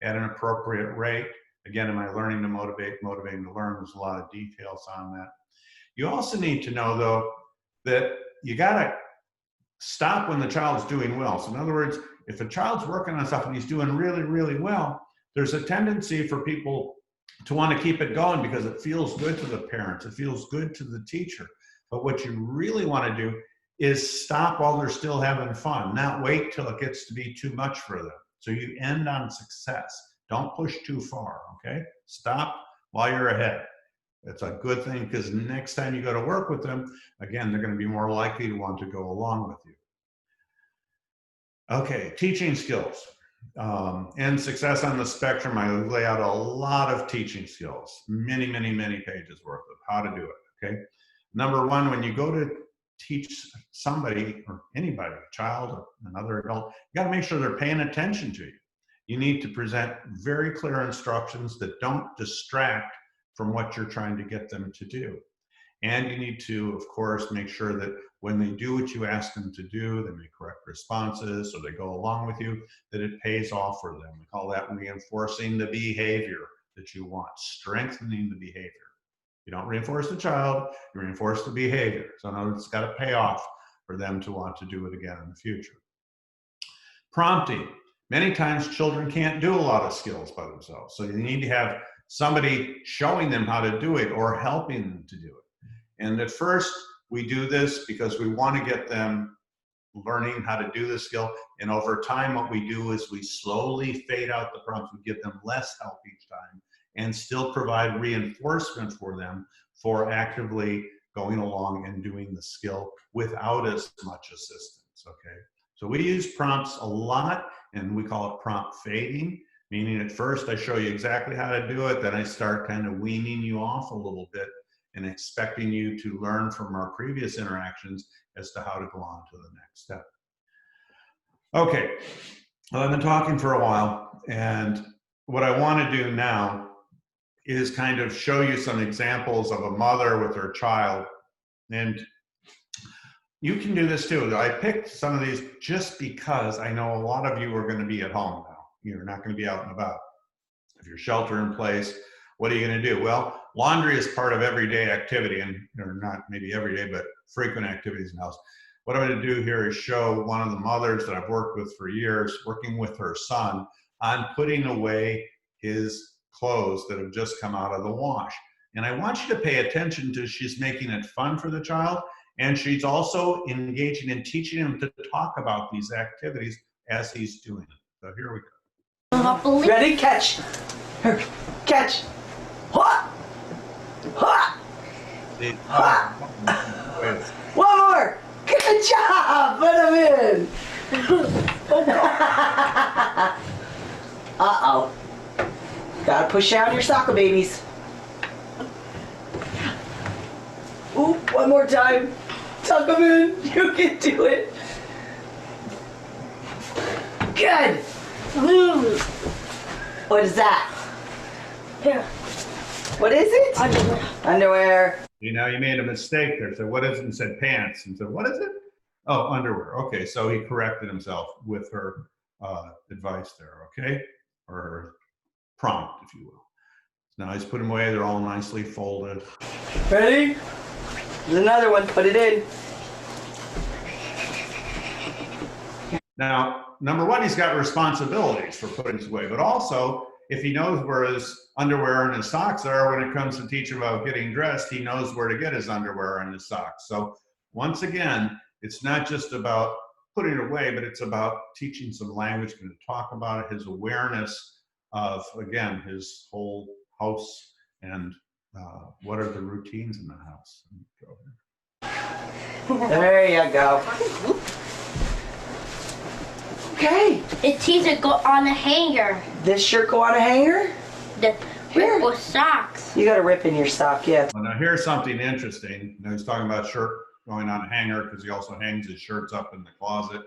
at an appropriate rate. Again, in my learning to motivate, motivating to learn, there's a lot of details on that. You also need to know, though, that you got to stop when the child's doing well. So in other words, if a child's working on stuff and he's doing really, really well, there's a tendency for people to want to keep it going because it feels good to the parents, it feels good to the teacher. But what you really want to do is stop while they're still having fun, not wait till it gets to be too much for them. So you end on success. Don't push too far, okay? Stop while you're ahead. It's a good thing, because next time you go to work with them, again, they're going to be more likely to want to go along with you. Okay, teaching skills. And success on the spectrum, I lay out a lot of teaching skills, many, many, many pages worth of how to do it, okay? Number one, when you go to teach somebody or anybody, a child or another adult, you got to make sure they're paying attention to you. You need to present very clear instructions that don't distract from what you're trying to get them to do. And you need to, of course, make sure that when they do what you ask them to do, they make correct responses, or they go along with you, that it pays off for them. We call that reinforcing the behavior that you want, strengthening the behavior. You don't reinforce the child, you reinforce the behavior. So in other words, it's got to pay off for them to want to do it again in the future. Prompting. Many times children can't do a lot of skills by themselves. So you need to have somebody showing them how to do it or helping them to do it. And at first we do this because we want to get them learning how to do the skill. And over time, what we do is we slowly fade out the prompts. We give them less help each time and still provide reinforcement for them for actively going along and doing the skill without as much assistance, okay? So we use prompts a lot, and we call it prompt fading, meaning at first I show you exactly how to do it, then I start kind of weaning you off a little bit and expecting you to learn from our previous interactions as to how to go on to the next step. Okay, well, I've been talking for a while, and what I want to do now is kind of show you some examples of a mother with her child. And you can do this too. I picked some of these just because I know a lot of you are going to be at home now. You're not going to be out and about. If you're shelter in place, what are you going to do? Well, laundry is part of everyday activity, and or not maybe every day, but frequent activities in the house. What I'm going to do here is show one of the mothers that I've worked with for years, working with her son on putting away his clothes that have just come out of the wash. And I want you to pay attention to, she's making it fun for the child, and she's also engaging in teaching him to talk about these activities as he's doing it. So here we go. Ready? Catch. Catch. Ha! Ha! Ha! One more. Good job! Put them in! Uh-oh. Gotta push down your soccer babies. Ooh, one more time. Tuck them in. You can do it. Good. What is that? Here. What is it? Underwear. Underwear. You know, you made a mistake there. So what is it? And said pants. And said, what is it? Oh, underwear. Okay, so he corrected himself with her advice there, okay? Or her prompt, if you will. So now he's put them away. They're all nicely folded. Ready? There's another one. Put it in. Now, number one, he's got responsibilities for putting this away, but also if he knows where his underwear and his socks are, when it comes to teaching about getting dressed, he knows where to get his underwear and his socks. So once again, it's not just about putting it away, but it's about teaching some language, going to talk about it, his awareness of, again, his whole house and what are the routines in the house. There you go. Okay. It's either go on a hanger. This shirt go on a hanger? The Where? purple socks. You got to rip in your sock, yeah. Well, now here's something interesting. You know, he's talking about shirt going on a hanger because he also hangs his shirts up in the closet.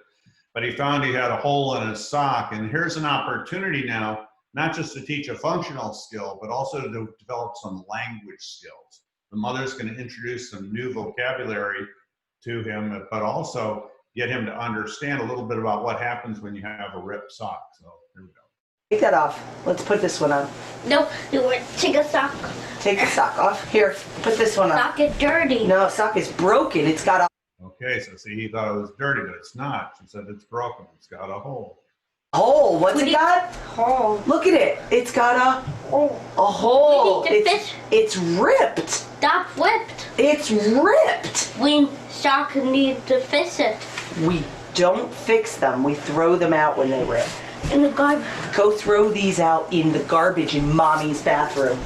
But he found he had a hole in his sock. And here's an opportunity now, not just to teach a functional skill, but also to develop some language skills. The mother's going to introduce some new vocabulary to him, but also get him to understand a little bit about what happens when you have a ripped sock. So here we go. Take that off. Let's put this one on. No, you want to take a sock. Take the sock off. Here, put this one on. Sock is dirty. No, sock is broken. It's got a Okay, so see, he thought it was dirty, but it's not. She said it's broken. It's got a hole. hole. What's it got? Hole. Look at it. It's got a hole. We need to fish. It's ripped. Stop whipped. It's ripped. We sock need to fix it. We don't fix them. We throw them out when they rip. In the garbage. Go throw these out in the garbage in mommy's bathroom.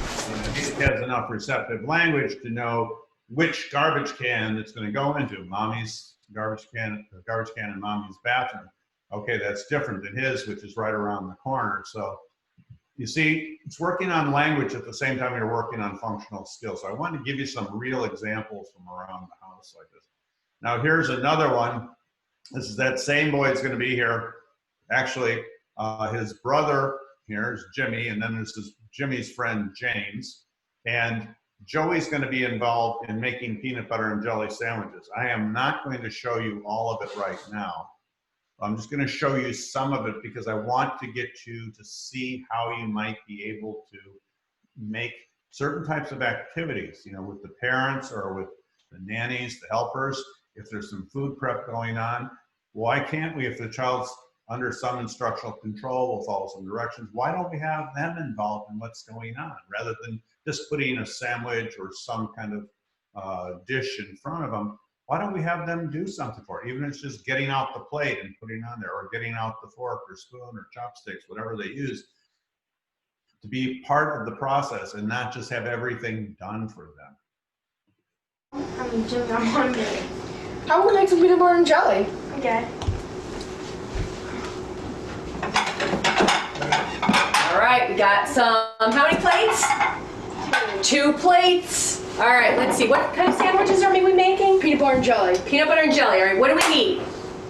He has enough receptive language to know which garbage can it's going to go into. Mommy's garbage can in mommy's bathroom. Okay, that's different than his, which is right around the corner. So you see, it's working on language at the same time you're working on functional skills. So I wanted to give you some real examples from around the house like this. Now here's another one. This is that same boy that's going to be here. Actually, his brother here is Jimmy, and then there's Jimmy's friend James. And Joey's going to be involved in making peanut butter and jelly sandwiches. I am not going to show you all of it right now. I'm just going to show you some of it because I want to get you to see how you might be able to make certain types of activities, you know, with the parents or with the nannies, the helpers. If there's some food prep going on, why can't we, if the child's under some instructional control, we'll follow some directions, why don't we have them involved in what's going on rather than just putting a sandwich or some kind of dish in front of them? Why don't we have them do something for it? Even if it's just getting out the plate and putting it on there, or getting out the fork or spoon or chopsticks, whatever they use, to be part of the process and not just have everything done for them. I'm Jimmy. I'm hungry. I would like some peanut butter and jelly. Okay. All right, we got some, how many plates? 2 plates. All right, let's see, what kind of sandwiches are we making? Peanut butter and jelly. Peanut butter and jelly, all right, what do we need?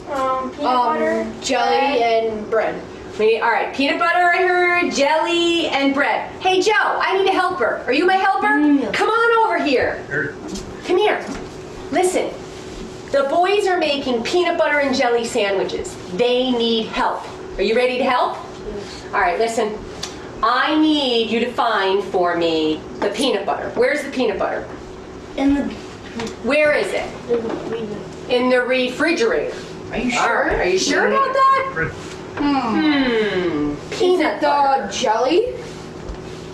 Peanut butter, jelly, and bread. We need, all right, peanut butter, I heard, jelly, and bread. Hey, Joe, I need a helper. Are you my helper? Come on over here. Come here. Listen, the boys are making peanut butter and jelly sandwiches. They need help. Are you ready to help? All right, listen. I need you to find for me the peanut butter. Where's the peanut butter? Where is it? In the refrigerator. Are you sure? Right. Are you sure about that? Peanut butter. The jelly?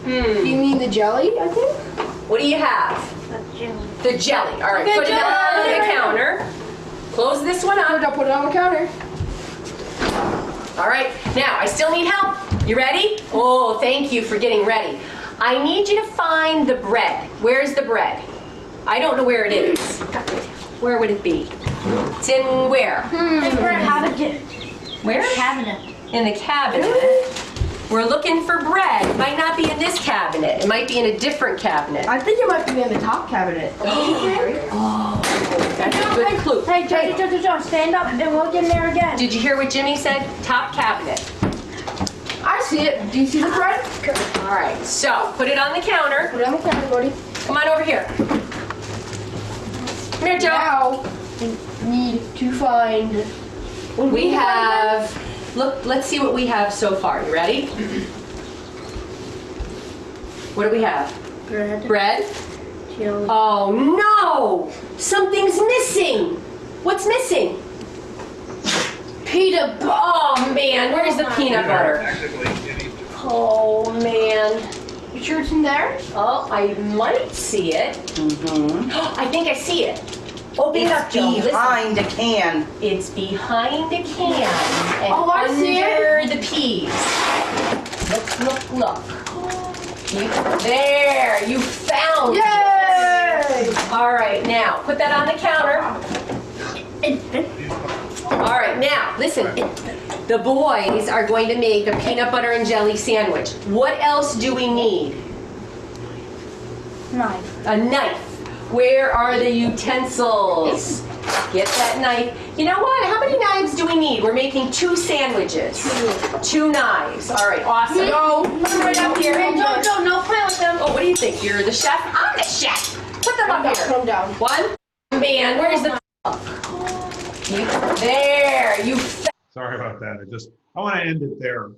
You mean the jelly, I think? What do you have? The jelly. All right, put it on the counter. Close this one up. I'll put it on the counter. All right, now I still need help. You ready? Oh, thank you for getting ready. I need you to find the bread. Where's the bread? I don't know where it is. Where would it be? It's in where? Cabinet. Where? Cabinet. In the cabinet. We're looking for bread. It might not be in this cabinet. It might be in a different cabinet. I think it might be in the top cabinet. Oh, that's a good clue. Hey, Joe, stand up and look in there again. Did you hear what Jimmy said? Top cabinet. I see it. Do you see the bread? All right, so put it on the counter. Put it on the counter, buddy. Come on over here. Come here, Joe. Now, we need to find. We have, look, let's see what we have so far. You ready? What do we have? Bread. Bread? Jelly. Oh no! Something's missing. What's missing? Peanut butter. Oh man, where's the peanut butter? Oh man. You sure it's in there? Oh, I might see it. I think I see it. Open it up, Joe. Listen. Behind a can. It's behind the can and Oh, I see under the peas. Look. There, you found it. Yay! All right, now put that on the counter. All right, now listen. The boys are going to make a peanut butter and jelly sandwich. What else do we need? Knife. A knife. Where are the utensils? Get that knife. You know what? How many knives do we need? We're making 2 sandwiches. 2 knives. All right, awesome. Go. Put them right up here. Hey, Joe, no play with them. Oh, what do you think? You're the chef? I'm the chef. Put them up Put here. them down. One. Man, where's the... There, you... Sorry about that. I want to end it there.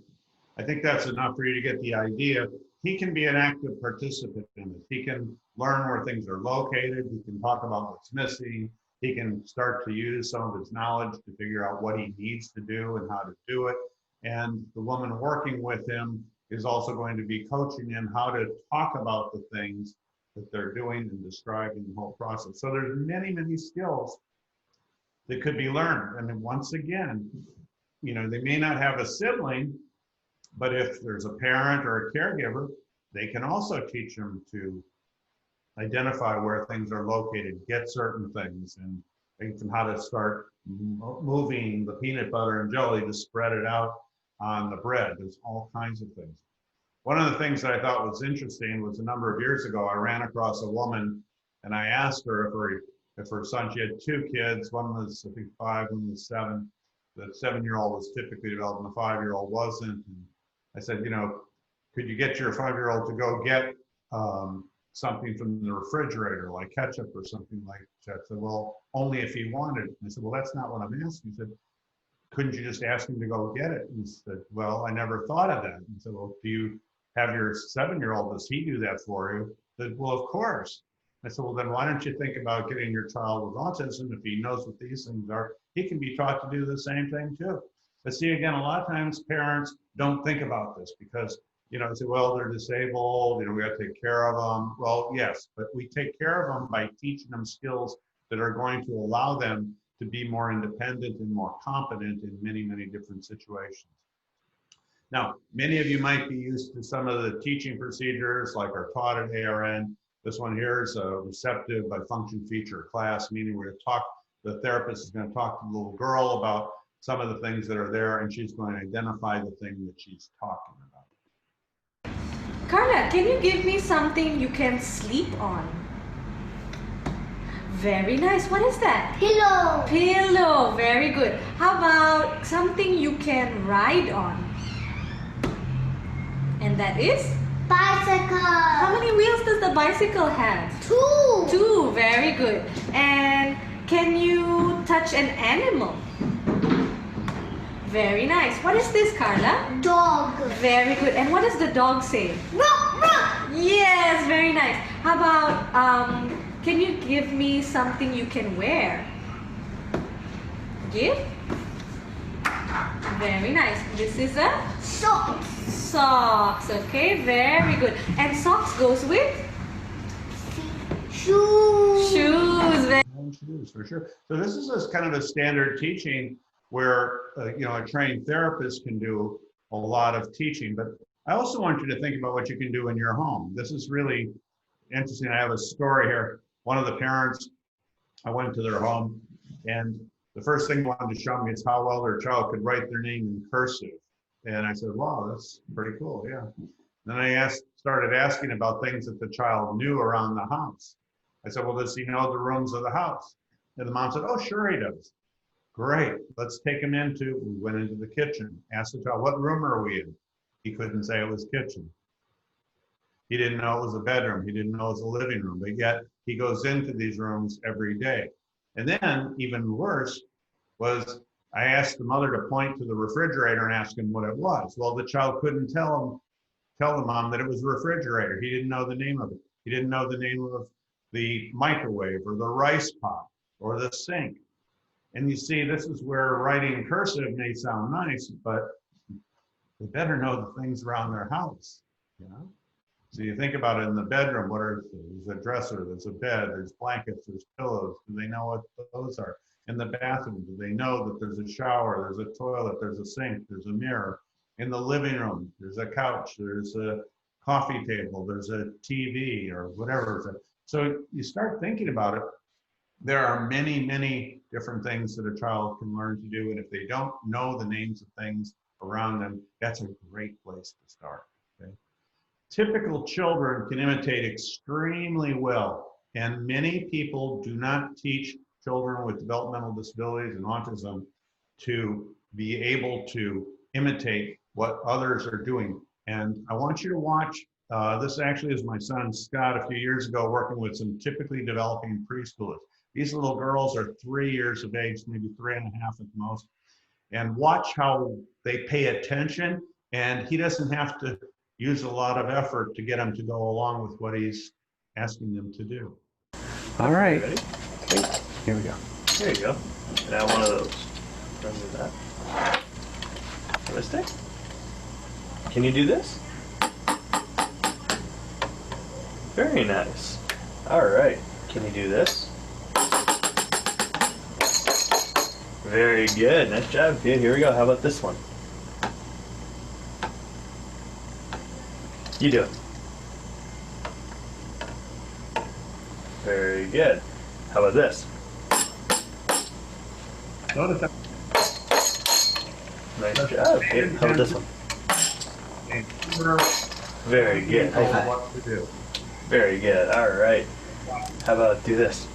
I think that's enough for you to get the idea. He can be an active participant in it. He can learn where things are located. He can talk about what's missing. He can start to use some of his knowledge to figure out what he needs to do and how to do it. And the woman working with him is also going to be coaching him how to talk about the things that they're doing and describing the whole process. So there's many, many skills that could be learned. And then once again, you know, they may not have a sibling, but if there's a parent or a caregiver, they can also teach them to identify where things are located, get certain things, and even how to start moving the peanut butter and jelly to spread it out on the bread. There's all kinds of things. One of the things that I thought was interesting was a number of years ago, I ran across a woman and I asked her if her son, she had 2 kids, one was I think 5, one was 7. The 7-year-old was typically developed and the 5-year-old wasn't. And I said, you know, could you get your 5-year-old to go get something from the refrigerator, like ketchup or something like that? I said, well, only if he wanted it. And I said, well, that's not what I'm asking. He said, couldn't you just ask him to go get it? And he said, well, I never thought of that. And I said, well, do you have your 7-year-old, does he do that for you? He said, well, of course. I said, well, then why don't you think about getting your child with autism? If he knows what these things are, he can be taught to do the same thing too. But see, again, a lot of times parents don't think about this because, you know, they say, well, they're disabled, you know, we got to take care of them. Well, yes, but we take care of them by teaching them skills that are going to allow them to be more independent and more competent in many, many different situations. Now, many of you might be used to some of the teaching procedures like are taught at ARN. This one here is a receptive by function feature class, meaning we're going to talk, the therapist is going to talk to the little girl about some of the things that are there, and she's going to identify the thing that she's talking about. Carla, can you give me something you can sleep on? Very nice. What is that? Pillow. Pillow. Very good. How about something you can ride on? And that is? Bicycle. How many wheels does the bicycle have? 2. 2. Very good. And can you touch an animal? Very nice. What is this, Carla? Dog. Very good. And what does the dog say? Ruff, ruff. Yes, very nice. How about, can you give me something you can wear? Give? Very nice. This is a? Socks. Socks. Okay, very good. And socks goes with? Shoes. Shoes. Shoes, for sure. So this is a kind of a standard teaching where, you know, a trained therapist can do a lot of teaching, but I also want you to think about what you can do in your home. This is really interesting. I have a story here. One of the parents, I went to their home And the first thing they wanted to show me is how well their child could write their name in cursive. And I said, wow, that's pretty cool, yeah. Then I started asking about things that the child knew around the house. I said, well, does he know the rooms of the house? And the mom said, oh, sure he does. Great, let's take him we went into the kitchen, asked the child, what room are we in? He couldn't say it was kitchen. He didn't know it was a bedroom. He didn't know it was a living room, but yet he goes into these rooms every day. And then even worse was I asked the mother to point to the refrigerator and ask him what it was. Well, the child couldn't tell the mom that it was a refrigerator. He didn't know the name of it. He didn't know the name of the microwave or the rice pot or the sink. And you see, this is where writing cursive may sound nice, but they better know the things around their house, you know? So you think about it in the bedroom, there's a dresser, there's a bed, there's blankets, there's pillows. Do they know what those are? In the bathroom, do they know that there's a shower, there's a toilet, there's a sink, there's a mirror? In the living room, there's a couch, there's a coffee table, there's a TV or whatever. So you start thinking about it, there are many, many different things that a child can learn to do. And if they don't know the names of things around them, that's a great place to start. Okay? Typical children can imitate extremely well. And many people do not teach children with developmental disabilities and autism to be able to imitate what others are doing. And I want you to watch, this actually is my son Scott a few years ago working with some typically developing preschoolers. These little girls are 3 years of age, maybe 3.5 at the most. And watch how they pay attention, and he doesn't have to use a lot of effort to get them to go along with what he's asking them to do. All right. Ready? Here we go. There you go. Now one of those. Don't do that. Realistic? Can you do this? Very nice. All right. Can you do this? Very good. Nice job, kid. Here we go. How about this one? You do it. Very good. How about this? Nice job, kid. How about this one? Very good. High five. What to do. Very good. All right. How about do this?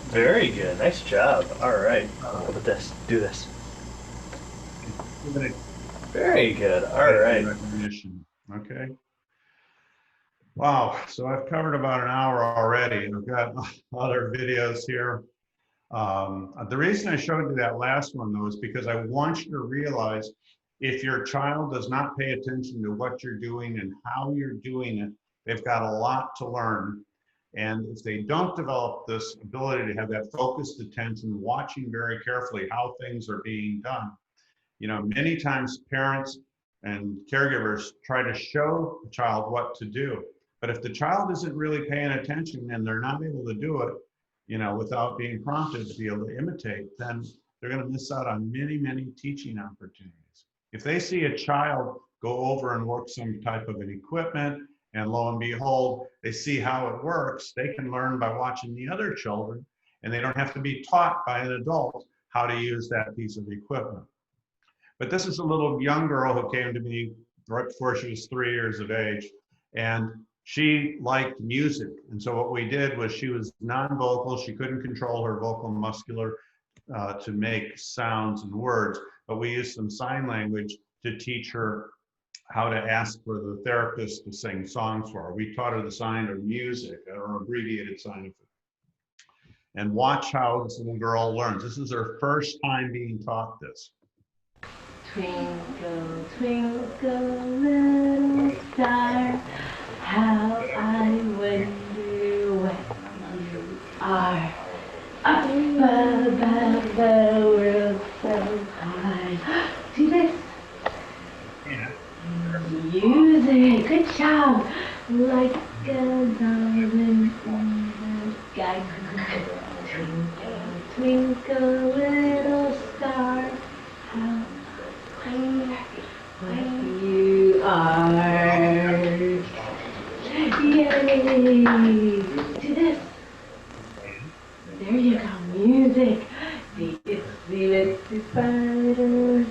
Very good. Nice job. All right. How about this? Do this. Very good. All right. Recognition. Okay. Wow. So I've covered about an hour already, and I've got other videos here. The reason I showed you that last one, though, is because I want you to realize if your child does not pay attention to what you're doing and how you're doing it, they've got a lot to learn. And if they don't develop this ability to have that focused attention, watching very carefully how things are being done, you know, many times parents and caregivers try to show the child what to do. But if the child isn't really paying attention and they're not able to do it, you know, without being prompted to be able to imitate, then they're going to miss out on many, many teaching opportunities. If they see a child go over and work some type of an equipment, and lo and behold, they see how it works, they can learn by watching the other children, and they don't have to be taught by an adult how to use that piece of equipment. But this is a little young girl who came to me right before she was 3 years of age, and she liked music. And so what we did was, she was non-vocal, she couldn't control her vocal muscular to make sounds and words, but we used some sign language to teach her how to ask for the therapist to sing songs for her. We taught her the sign of music, or abbreviated sign of it. And watch how this little girl learns. This is her first time being taught this. Twinkle, twinkle, little star, how I wonder what you are. Up above the world so high. Do this. Music, good job. Like a diamond in the sky. Twinkle, twinkle, little star, how I wonder what you are. Yay! cider, the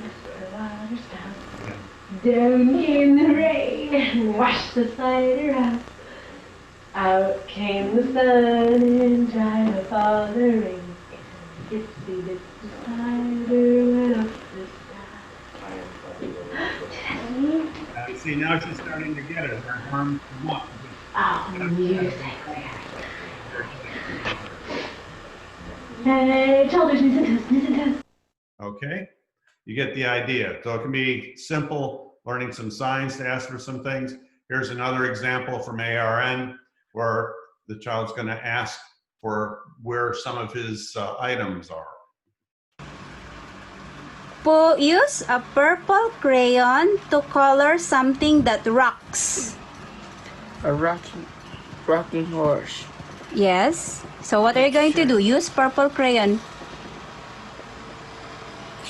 water's down. Down came the rain and washed the cider out. Out came the sun and dried up all the rain. And itsy bitsy cider went up the sky. See, now she's starting to get it. Her arms come up. Oh, music. Head, shoulders, knees and toes, knees and toes. Okay, you get the idea. So it can be simple, learning some signs to ask for some things. Here's another example from ARN where the child's going to ask for where some of his items are. Use a purple crayon to color something that rocks. A rocking horse. Yes. So what are you going to do? Use purple crayon.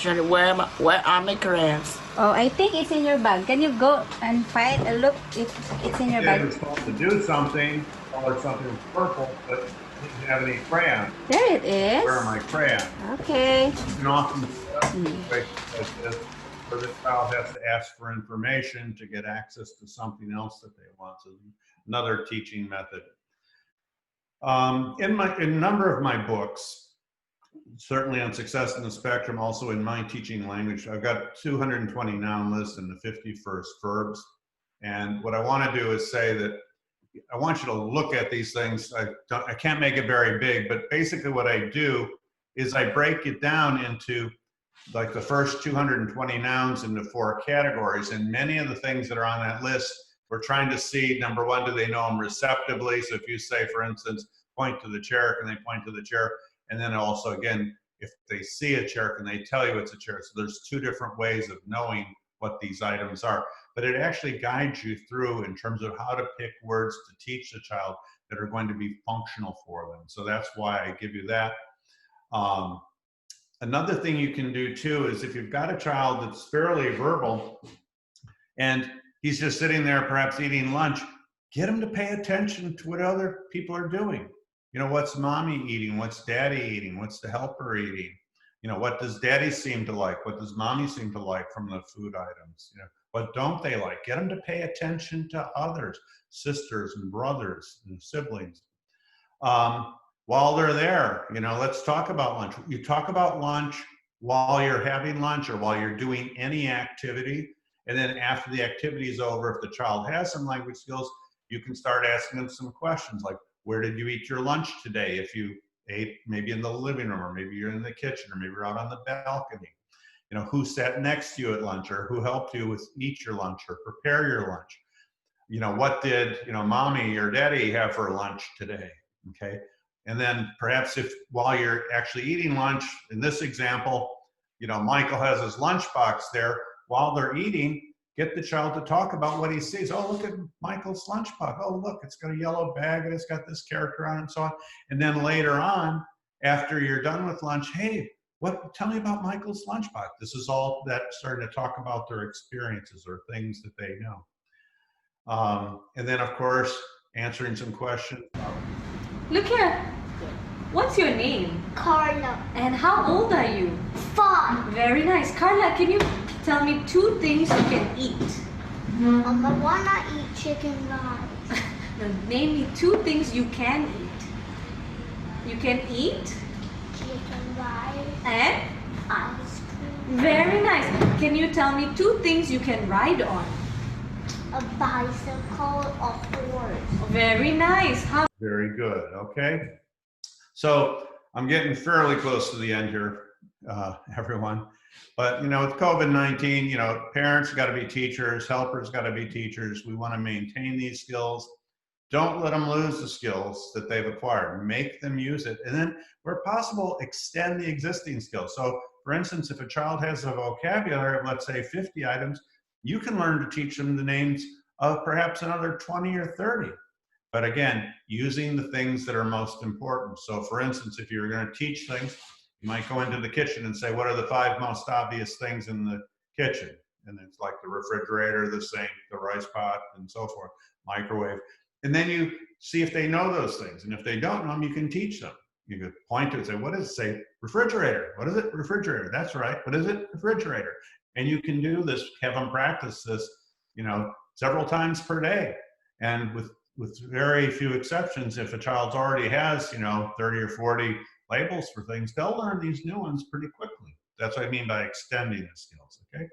Where are my crayons? Oh, I think it's in your bag. Can you go and find a look if it's in your bag? You're supposed to do something, color something purple, but didn't have any crayon. There it is. Where are my crayons? Okay. You can often set up situations like this where the child has to ask for information to get access to something else that they want. So another teaching method. In a number of my books, certainly on Success in the Spectrum, also in my teaching language, I've got 220 noun lists and the 51st verbs. And what I want to do is say that I want you to look at these things. I can't make it very big, but basically what I do is I break it down into like the first 220 nouns into 4 categories. And many of the things that are on that list, we're trying to see, number one, do they know them receptively? So if you say, for instance, point to the chair, can they point to the chair? And then also, again, if they see a chair, can they tell you it's a chair? So there's 2 different ways of knowing what these items are. But it actually guides you through in terms of how to pick words to teach the child that are going to be functional for them. So that's why I give you that. Another thing you can do too is if you've got a child that's fairly verbal and he's just sitting there perhaps eating lunch, get him to pay attention to what other people are doing. You know, what's mommy eating? What's daddy eating? What's the helper eating? You know, what does daddy seem to like? What does mommy seem to like from the food items? You know, what don't they like? Get them to pay attention to others, sisters and brothers and siblings. While they're there, you know, let's talk about lunch. You talk about lunch while you're having lunch or while you're doing any activity. And then after the activity is over, if the child has some language skills, you can start asking them some questions like, where did you eat your lunch today? If you ate maybe in the living room, or maybe you're in the kitchen, or maybe you're out on the balcony. You know, who sat next to you at lunch, or who helped you with eat your lunch or prepare your lunch? You know, what did, you know, mommy or daddy have for lunch today? Okay. And then perhaps if while you're actually eating lunch, in this example, you know, Michael has his lunchbox there. While they're eating, get the child to talk about what he sees. Oh, look at Michael's lunchbox. Oh, look, it's got a yellow bag and it's got this character on it and so on. And then later on, after you're done with lunch, hey, tell me about Michael's lunchbox. This is all that starting to talk about their experiences or things that they know. And then, of course, answering some questions. Look here. What's your name? Carla. And how old are you? 5. Very nice. Carla, can you tell me 2 things you can eat? I wanna eat chicken rice. Now, name me 2 things you can eat. You can eat Chicken rice. and Ice cream. very nice. Can you tell me 2 things you can ride on? A bicycle, a horse. Very nice. How Very good. Okay. So I'm getting fairly close to the end here, everyone. But, you know, with COVID-19, you know, parents got to be teachers, helpers got to be teachers. We want to maintain these skills. Don't let them lose the skills that they've acquired. Make them use it. And then, where possible, extend the existing skills. So, for instance, if a child has a vocabulary of, let's say, 50 items, you can learn to teach them the names of perhaps another 20 or 30. But again, using the things that are most important. So, for instance, if you're going to teach things, you might go into the kitchen and say, what are the 5 most obvious things in the kitchen? And it's like the refrigerator, the sink, the rice pot, and so forth, microwave. And then you see if they know those things. And if they don't know them, you can teach them. You could point to it and say, what is it? Say, refrigerator. What is it? Refrigerator. That's right. What is it? Refrigerator. And you can do this, have them practice this, you know, several times per day. And with very few exceptions, if a child already has, you know, 30 or 40 labels for things, they'll learn these new ones pretty quickly. That's what I mean by extending the skills, okay?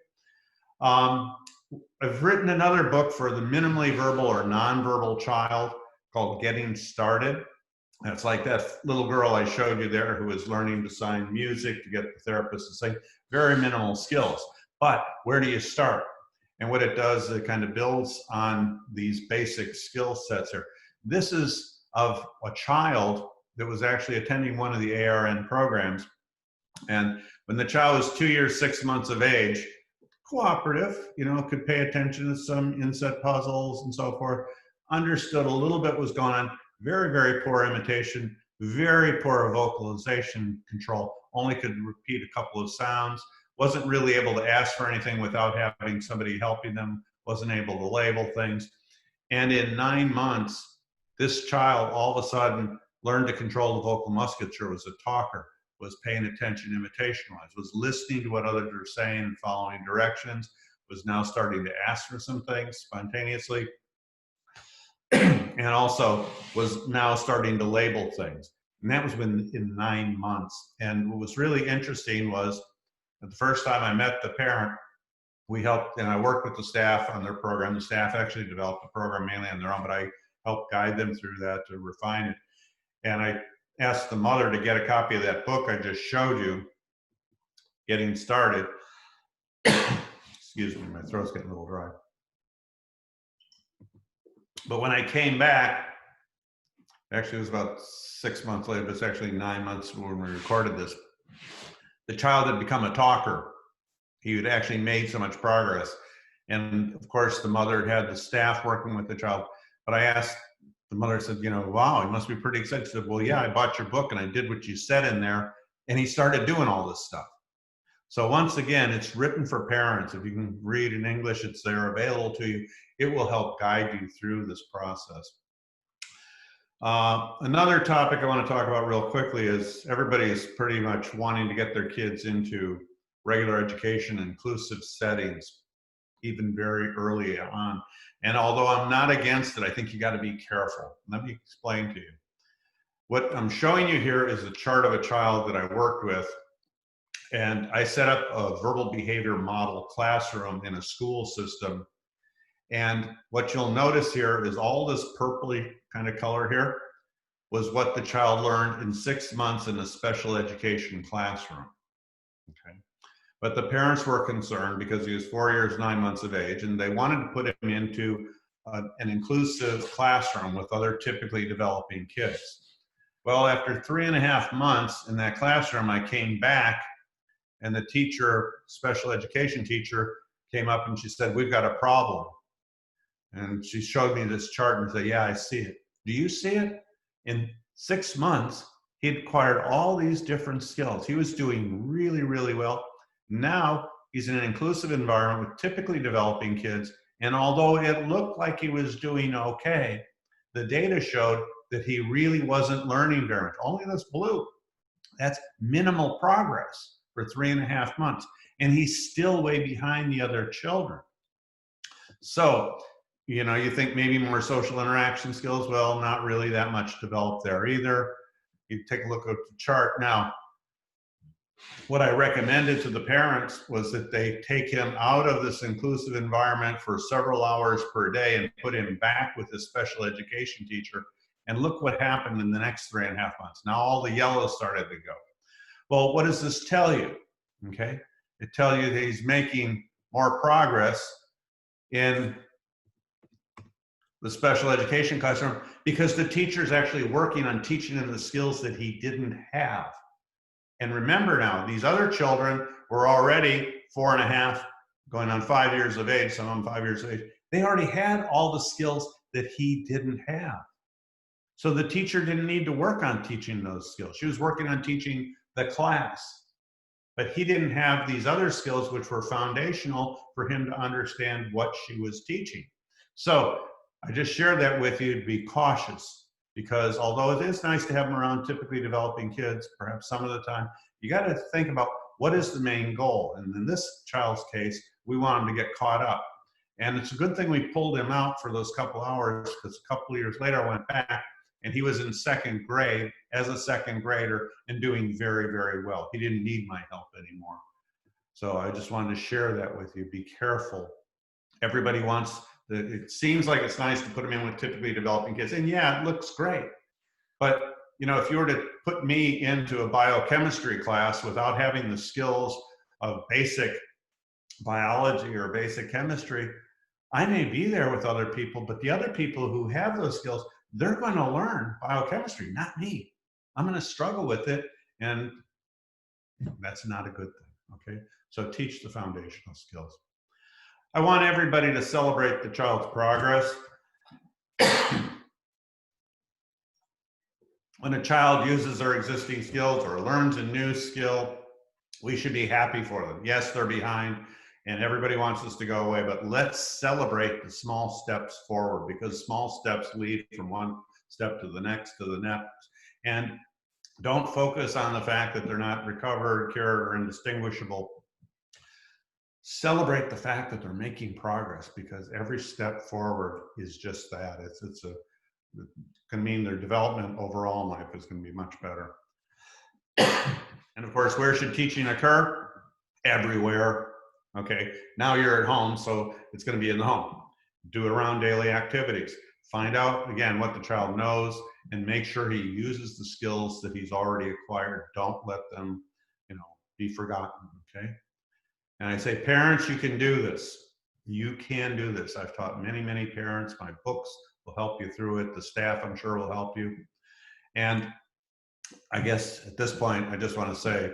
I've written another book for the minimally verbal or nonverbal child called Getting Started. It's like that little girl I showed you there who was learning to sign music to get the therapist to sing. Very minimal skills. But where do you start? And what it does, it kind of builds on these basic skill sets here. This is of a child that was actually attending one of the ARN programs. And when the child was 2 years, 6 months of age, cooperative, you know, could pay attention to some inset puzzles and so forth, understood a little bit what was going on, very, very poor imitation, very poor vocalization control, only could repeat a couple of sounds, wasn't really able to ask for anything without having somebody helping them, wasn't able to label things. And in 9 months, this child all of a sudden learned to control the vocal musculature, was a talker, was paying attention imitation-wise, was listening to what others were saying and following directions, was now starting to ask for some things spontaneously, and also was now starting to label things. And that was in 9 months. And what was really interesting was the first time I met the parent, we helped, and I worked with the staff on their program. The staff actually developed the program mainly on their own, but I helped guide them through that to refine it. And I asked the mother to get a copy of that book I just showed you, Getting Started. Excuse me, my throat's getting a little dry. But when I came back, actually it was about 6 months later, but it's actually 9 months when we recorded this, the child had become a talker. He had actually made so much progress. And of course, the mother had the staff working with the child. But I asked, the mother said, you know, wow, he must be pretty excited. She said, well, yeah, I bought your book and I did what you said in there. And he started doing all this stuff. So once again, it's written for parents. If you can read in English, it's there available to you. It will help guide you through this process. Another topic I want to talk about real quickly is everybody is pretty much wanting to get their kids into regular education, inclusive settings, even very early on. And although I'm not against it, I think you got to be careful. Let me explain to you. What I'm showing you here is a chart of a child that I worked with. And I set up a verbal behavior model classroom in a school system. And what you'll notice here is all this purpley kind of color here was what the child learned in 6 months in a special education classroom. Okay. But the parents were concerned because he was 4 years, 9 months of age, and they wanted to put him into an inclusive classroom with other typically developing kids. Well, after 3.5 months in that classroom, I came back and the teacher, special education teacher, came up and she said, we've got a problem. And she showed me this chart and said, yeah, I see it. Do you see it? In 6 months, he'd acquired all these different skills. He was doing really, really well. Now he's in an inclusive environment with typically developing kids. And although it looked like he was doing okay, the data showed that he really wasn't learning very much. Only this blue. That's minimal progress for 3.5 months. And he's still way behind the other children. So, you know, you think maybe more social interaction skills. Well, not really that much developed there either. You take a look at the chart. Now, what I recommended to the parents was that they take him out of this inclusive environment for several hours per day and put him back with a special education teacher. And look what happened in the next 3.5 months. Now all the yellows started to go. Well, what does this tell you? Okay, it tells you that he's making more progress in the special education classroom because the teacher's actually working on teaching him the skills that he didn't have. And remember now, these other children were already 4.5, going on 5 years of age, some of them 5 years of age. They already had all the skills that he didn't have. So the teacher didn't need to work on teaching those skills. She was working on teaching the class. But he didn't have these other skills which were foundational for him to understand what she was teaching. So I just shared that with you to be cautious. because although it is nice to have them around typically developing kids, perhaps some of the time, you got to think about what is the main goal. And in this child's case, we want him to get caught up. And it's a good thing we pulled him out for those couple hours, because a couple of years later I went back and he was in second grade as a second grader and doing very, very well. He didn't need my help anymore. So I just wanted to share that with you. Be careful. Everybody wants, it seems like it's nice to put them in with typically developing kids, and yeah, it looks great. But you know, if you were to put me into a biochemistry class without having the skills of basic biology or basic chemistry, I may be there with other people, but the other people who have those skills, they're going to learn biochemistry, not me. I'm going to struggle with it, and that's not a good thing, okay? So teach the foundational skills. I want everybody to celebrate the child's progress. When a child uses their existing skills or learns a new skill, we should be happy for them. Yes, they're behind, and everybody wants this to go away, but let's celebrate the small steps forward, because small steps lead from one step to the next, and don't focus on the fact that they're not recovered, cured, or indistinguishable. Celebrate the fact that they're making progress, because every step forward is just that. It can mean their development overall in life is going to be much better. And of course, where should teaching occur? Everywhere. Okay, now you're at home, so it's going to be in the home. Do it around daily activities. Find out, again, what the child knows, and make sure he uses the skills that he's already acquired. Don't let them, be forgotten, okay? And I say, parents, you can do this. You can do this. I've taught many, many parents. My books will help you through it. The staff, I'm sure, will help you. And I guess at this point, I just want to say,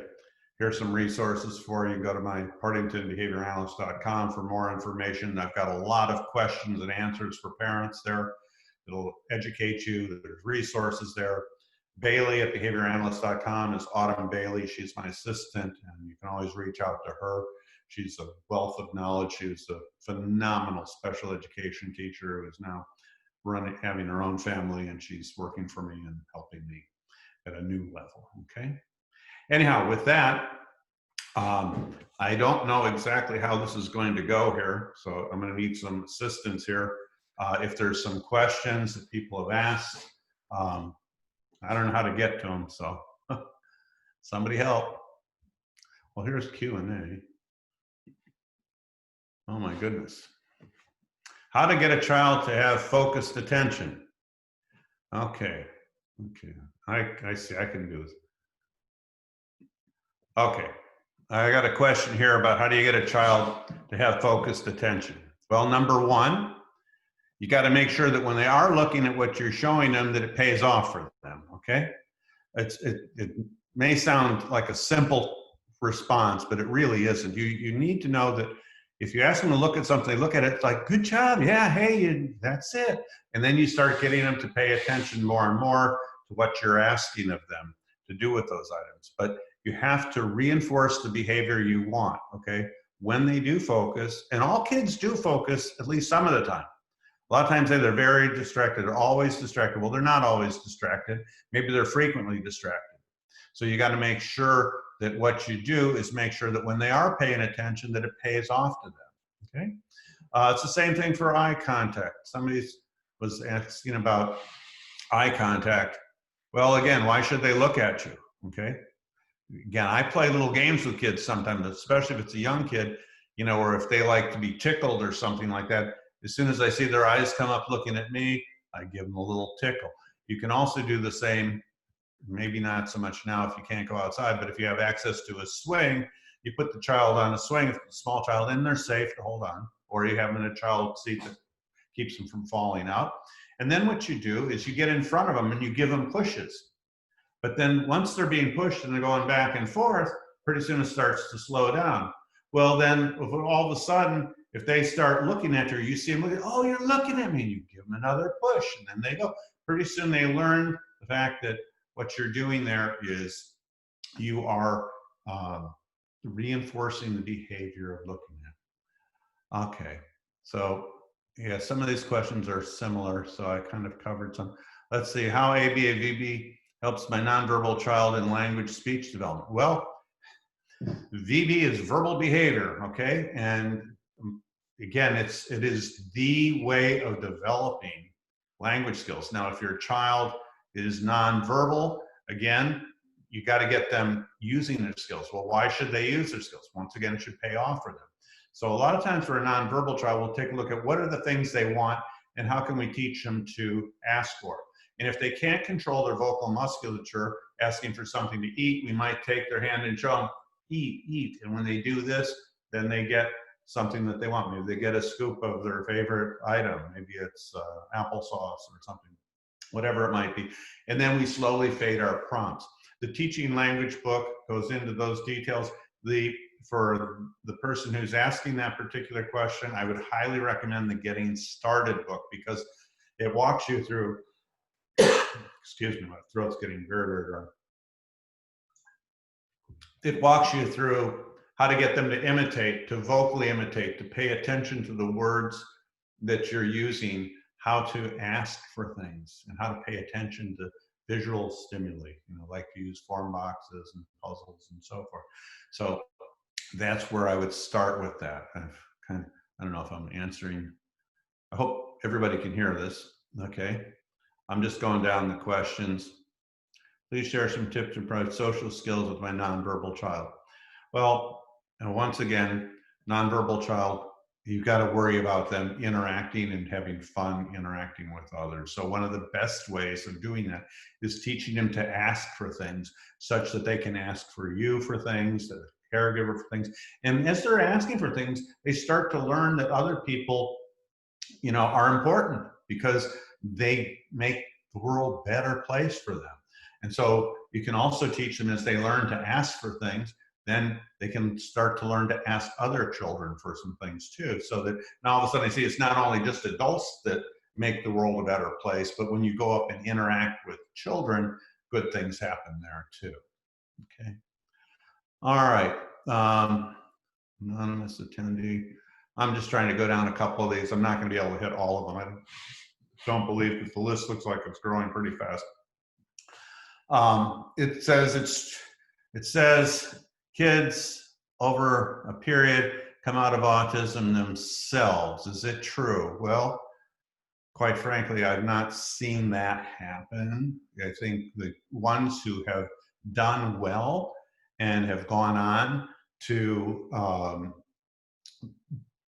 here's some resources for you. Go to my partingtonbehavioranalyst.com for more information. I've got a lot of questions and answers for parents there. It'll educate you. There's resources there. Bailey at behavioranalyst.com is Autumn Bailey. She's my assistant, and you can always reach out to her. She's a wealth of knowledge. She's a phenomenal special education teacher who is now having her own family, and she's working for me and helping me at a new level, okay? Anyhow, with that, I don't know exactly how this is going to go here, so I'm going to need some assistance here. If there's some questions that people have asked, I don't know how to get to them, so somebody help. Well, here's Q&A. Oh my goodness. How to get a child to have focused attention. Okay, I see, I can do this. Okay, I got a question here about how do you get a child to have focused attention? Well, number one, you got to make sure that when they are looking at what you're showing them, that it pays off for them, okay? It may sound like a simple response, but it really isn't. You need to know that if you ask them to look at something, look at it like, good job, yeah, hey, that's it. And then you start getting them to pay attention more and more to what you're asking of them to do with those items. But you have to reinforce the behavior you want, okay? When they do focus, and all kids do focus at least some of the time. A lot of times they're very distracted, they're always distracted. Well, they're not always distracted. Maybe they're frequently distracted. So you got to make sure that what you do is make sure that when they are paying attention, that it pays off to them, okay? It's the same thing for eye contact. Somebody was asking about eye contact. Well, again, why should they look at you, okay? Again, I play little games with kids sometimes, especially if it's a young kid, or if they like to be tickled or something like that. As soon as I see their eyes come up looking at me, I give them a little tickle. You can also do the same, maybe not so much now if you can't go outside, but if you have access to a swing, you put the child on a swing, if it's a small child, and they're safe to hold on, or you have them in a child seat that keeps them from falling out. And then what you do is you get in front of them and you give them pushes. But then once they're being pushed and they're going back and forth, pretty soon it starts to slow down. Well, then all of a sudden, if they start looking at you, you see them looking, oh, you're looking at me, and you give them another push, and then they go. Pretty soon they learn the fact that what you're doing there is you are reinforcing the behavior of looking at. Okay, so yeah, some of these questions are similar, so I kind of covered some. let's see, how ABA-VB helps my nonverbal child in language speech development. Well, VB is verbal behavior, okay? And again, it is the way of developing language skills. Now, if your child is nonverbal, again, you got to get them using their skills. Well, why should they use their skills? Once again, it should pay off for them. So a lot of times for a nonverbal child, we'll take a look at what are the things they want and how can we teach them to ask for it. And if they can't control their vocal musculature, asking for something to eat, we might take their hand and show them, eat, eat. And when they do this, then they get something that they want. Maybe they get a scoop of their favorite item. Maybe it's applesauce or something, whatever it might be. And then we slowly fade our prompts. The teaching language book goes into those details. For the person who's asking that particular question, I would highly recommend the Getting Started book because it walks you through, excuse me, my throat's getting very, very dry. It walks you through how to get them to imitate, to vocally imitate, to pay attention to the words that you're using, how to ask for things, and how to pay attention to visual stimuli, like to use form boxes and puzzles and so forth. So that's where I would start with that. I don't know if I'm answering. I hope everybody can hear this. Okay. I'm just going down the questions. Please share some tips to improve social skills with my nonverbal child. Well, and once again, nonverbal child, you've got to worry about them interacting and having fun interacting with others. So one of the best ways of doing that is teaching them to ask for things such that they can ask for you for things, the caregiver for things. And as they're asking for things, they start to learn that other people, are important because they make the world a better place for them. And so you can also teach them as they learn to ask for things, then they can start to learn to ask other children for some things too. So that now all of a sudden they see it's not only just adults that make the world a better place, but when you go up and interact with children, good things happen there too. Okay. All right. Anonymous attendee. I'm just trying to go down a couple of these. I'm not going to be able to hit all of them. I don't believe that the list looks like it's growing pretty fast. It says kids over a period come out of autism themselves. Is it true? Well, quite frankly, I've not seen that happen. I think the ones who have done well and have gone on to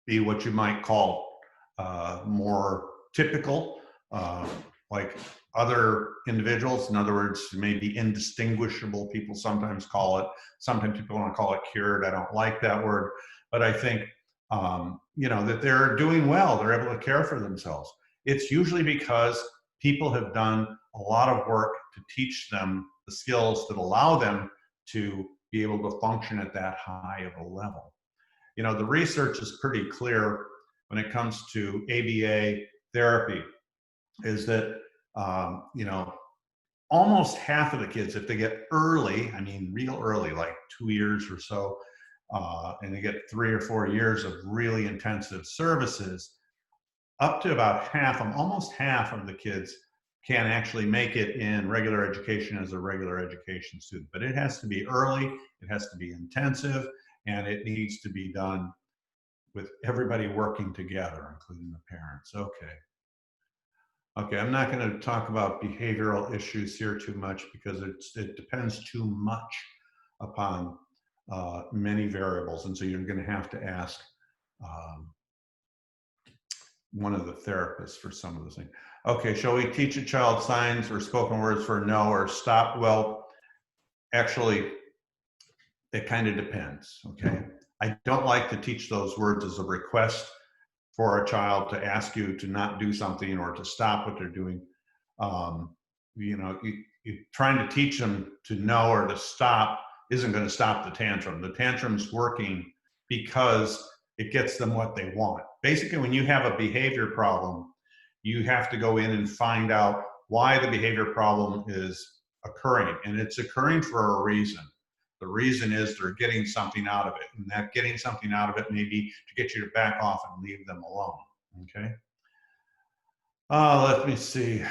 be what you might call more typical, like other individuals. In other words, maybe indistinguishable, people sometimes call it. Sometimes people want to call it cured. I don't like that word. But I think, that they're doing well. They're able to care for themselves. It's usually because people have done a lot of work to teach them the skills that allow them to be able to function at that high of a level. The research is pretty clear when it comes to ABA therapy, is that, almost half of the kids, if they get early, I mean real early, like 2 years or so, and they get 3 or 4 years of really intensive services, up to about half, almost half of the kids can actually make it in regular education as a regular education student. But it has to be early, it has to be intensive, and it needs to be done with everybody working together, including the parents. Okay, I'm not going to talk about behavioral issues here too much because it depends too much upon many variables, and so you're going to have to ask one of the therapists for some of those things. Okay, shall we teach a child signs or spoken words for no or stop? Well, actually, it kind of depends, okay? I don't like to teach those words as a request for a child to ask you to not do something or to stop what they're doing. You're trying to teach them to know or to stop isn't going to stop the tantrum. The tantrum's working because it gets them what they want. Basically, when you have a behavior problem, you have to go in and find out why the behavior problem is occurring. And it's occurring for a reason. The reason is they're getting something out of it. And that getting something out of it may be to get you to back off and leave them alone, okay? Let me see.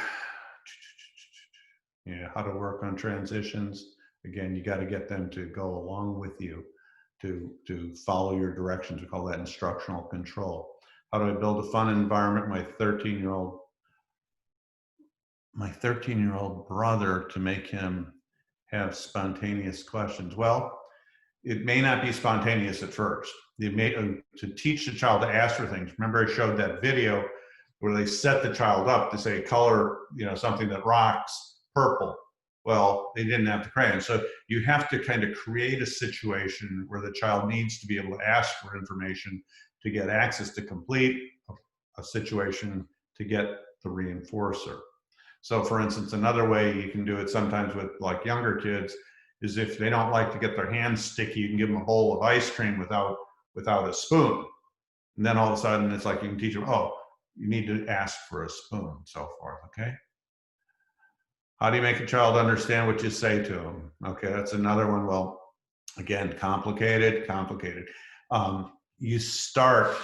Yeah, how to work on transitions. Again, you got to get them to go along with you to follow your directions. We call that instructional control. How do I build a fun environment? My 13-year-old brother, to make him have spontaneous questions. Well, it may not be spontaneous at first. You may, to teach the child to ask for things. Remember, I showed that video where they set the child up to say, color, you know, something that rocks purple. Well, they didn't have the crayon. So you have to kind of create a situation where the child needs to be able to ask for information to get access to complete a situation to get the reinforcer. So for instance, another way you can do it sometimes with like younger kids is if they don't like to get their hands sticky, you can give them a bowl of ice cream without a spoon. And then all of a sudden it's like you can teach them, oh, you need to ask for a spoon, so forth, okay? How do you make a child understand what you say to them? Okay, that's another one. Well, again, complicated. You start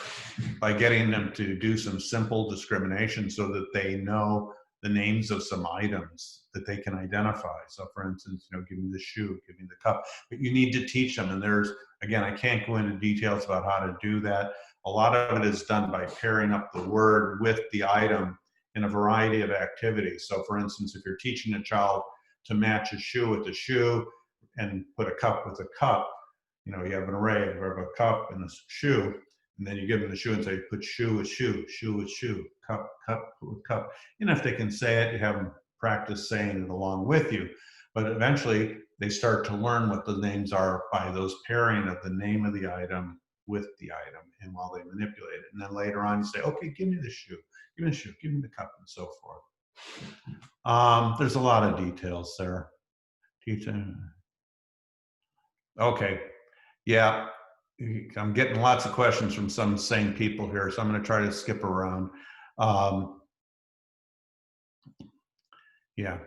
by getting them to do some simple discrimination so that they know the names of some items that they can identify. So for instance, you know, give me the shoe, give me the cup, but you need to teach them. And there's, again, I can't go into details about how to do that. A lot of it is done by pairing up the word with the item in a variety of activities. So for instance, if you're teaching a child to match a shoe with a shoe and put a cup with a cup, you know, you have an array of a cup and a shoe, and then you give them the shoe and say, put shoe with shoe, shoe with shoe, cup, cup with cup. And if they can say it, you have them practice saying it along with you. But eventually they start to learn what the names are by those pairing of the name of the item with the item, and while they manipulate it. And then later on you say, okay, give me the shoe, give me the shoe, give me the cup, and so forth. There's a lot of details there. Okay, yeah, I'm getting lots of questions from some same people here, so I'm going to try to skip around. Yeah,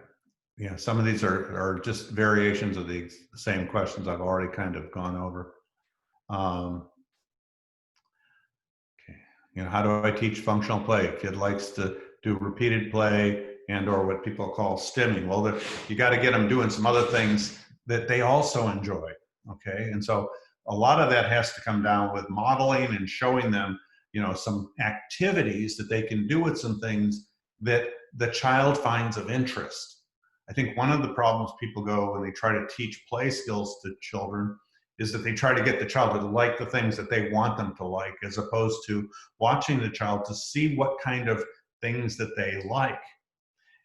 some of these are just variations of the same questions I've already kind of gone over. Okay, you know, how do I teach functional play? A kid likes to do repeated play and or what people call stimming. Well, you got to get them doing some other things that they also enjoy. Okay, and so a lot of that has to come down with modeling and showing them, you know, some activities that they can do with some things that the child finds of interest. I think one of the problems people go when they try to teach play skills to children is that they try to get the child to like the things that they want them to like, as opposed to watching the child to see what kind of things that they like.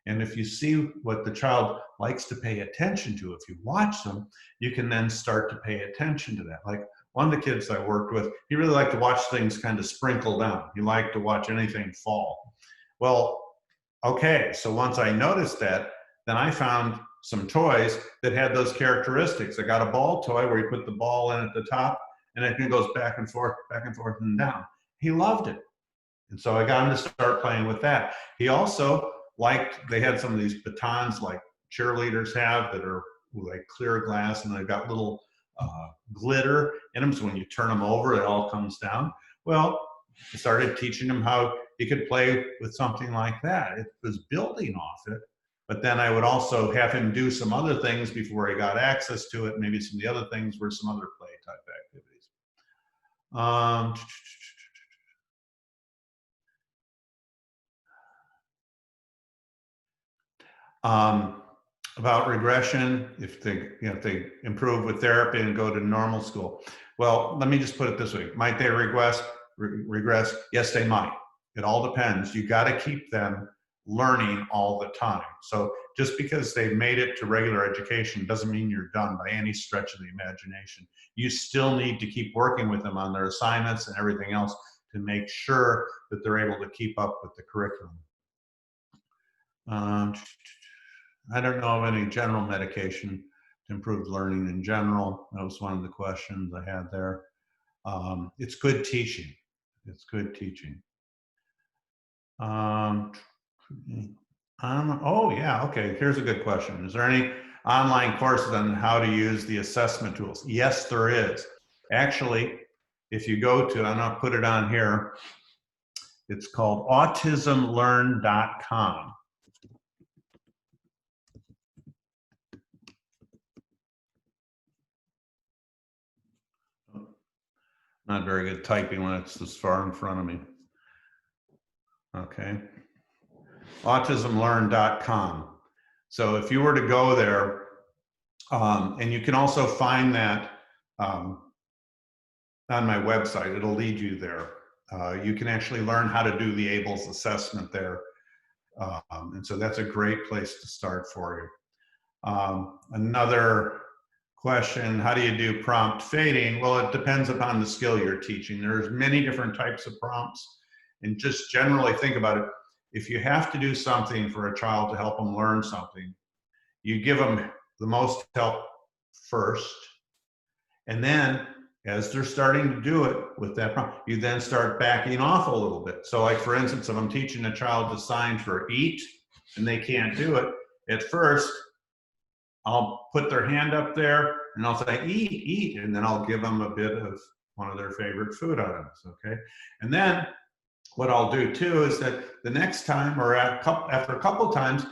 And if you see what the child likes to pay attention to, if you watch them, you can then start to pay attention to that. Like one of the kids I worked with, he really liked to watch things kind of sprinkle down. He liked to watch anything fall. Well, okay, so once I noticed that, then I found some toys that had those characteristics. I got a ball toy where you put the ball in at the top and it goes back and forth and down. He loved it. And so I got him to start playing with that. He also liked, they had some of these batons like cheerleaders have that are like clear glass and they've got little glitter in them. So when you turn them over, it all comes down. Well, I started teaching him how he could play with something like that. It was building off it. But then I would also have him do some other things before he got access to it. Maybe some of the other things were some other play type activities. About regression, if they improve with therapy and go to normal school. Well, let me just put it this way. Might they regress? Yes, they might. It all depends. You got to keep them learning all the time. So just because they've made it to regular education doesn't mean you're done by any stretch of the imagination. You still need to keep working with them on their assignments and everything else to make sure that they're able to keep up with the curriculum. I don't know of any general medication to improve learning in general. That was one of the questions I had there. It's good teaching. It's good teaching. Oh yeah, okay, here's a good question. Is there any online courses on how to use the assessment tools? Yes, there is. Actually, if you go to, and I'll put it on here, it's called autismlearn.com. Not very good typing when it's this far in front of me. Okay. autismlearn.com. So if you were to go there, and you can also find that on my website, it'll lead you there. You can actually learn how to do the ABLLS assessment there. And so that's a great place to start for you. Another question, how do you do prompt fading? Well, it depends upon the skill you're teaching. There's many different types of prompts. And just generally think about it. If you have to do something for a child to help them learn something, you give them the most help first. And then as they're starting to do it with that prompt, you then start backing off a little bit. So like for instance, if I'm teaching a child to sign for eat and they can't do it, at first, I'll put their hand up there and I'll say, eat, eat. And then I'll give them a bit of one of their favorite food items, okay? And then what I'll do too is that the next time or after a couple times,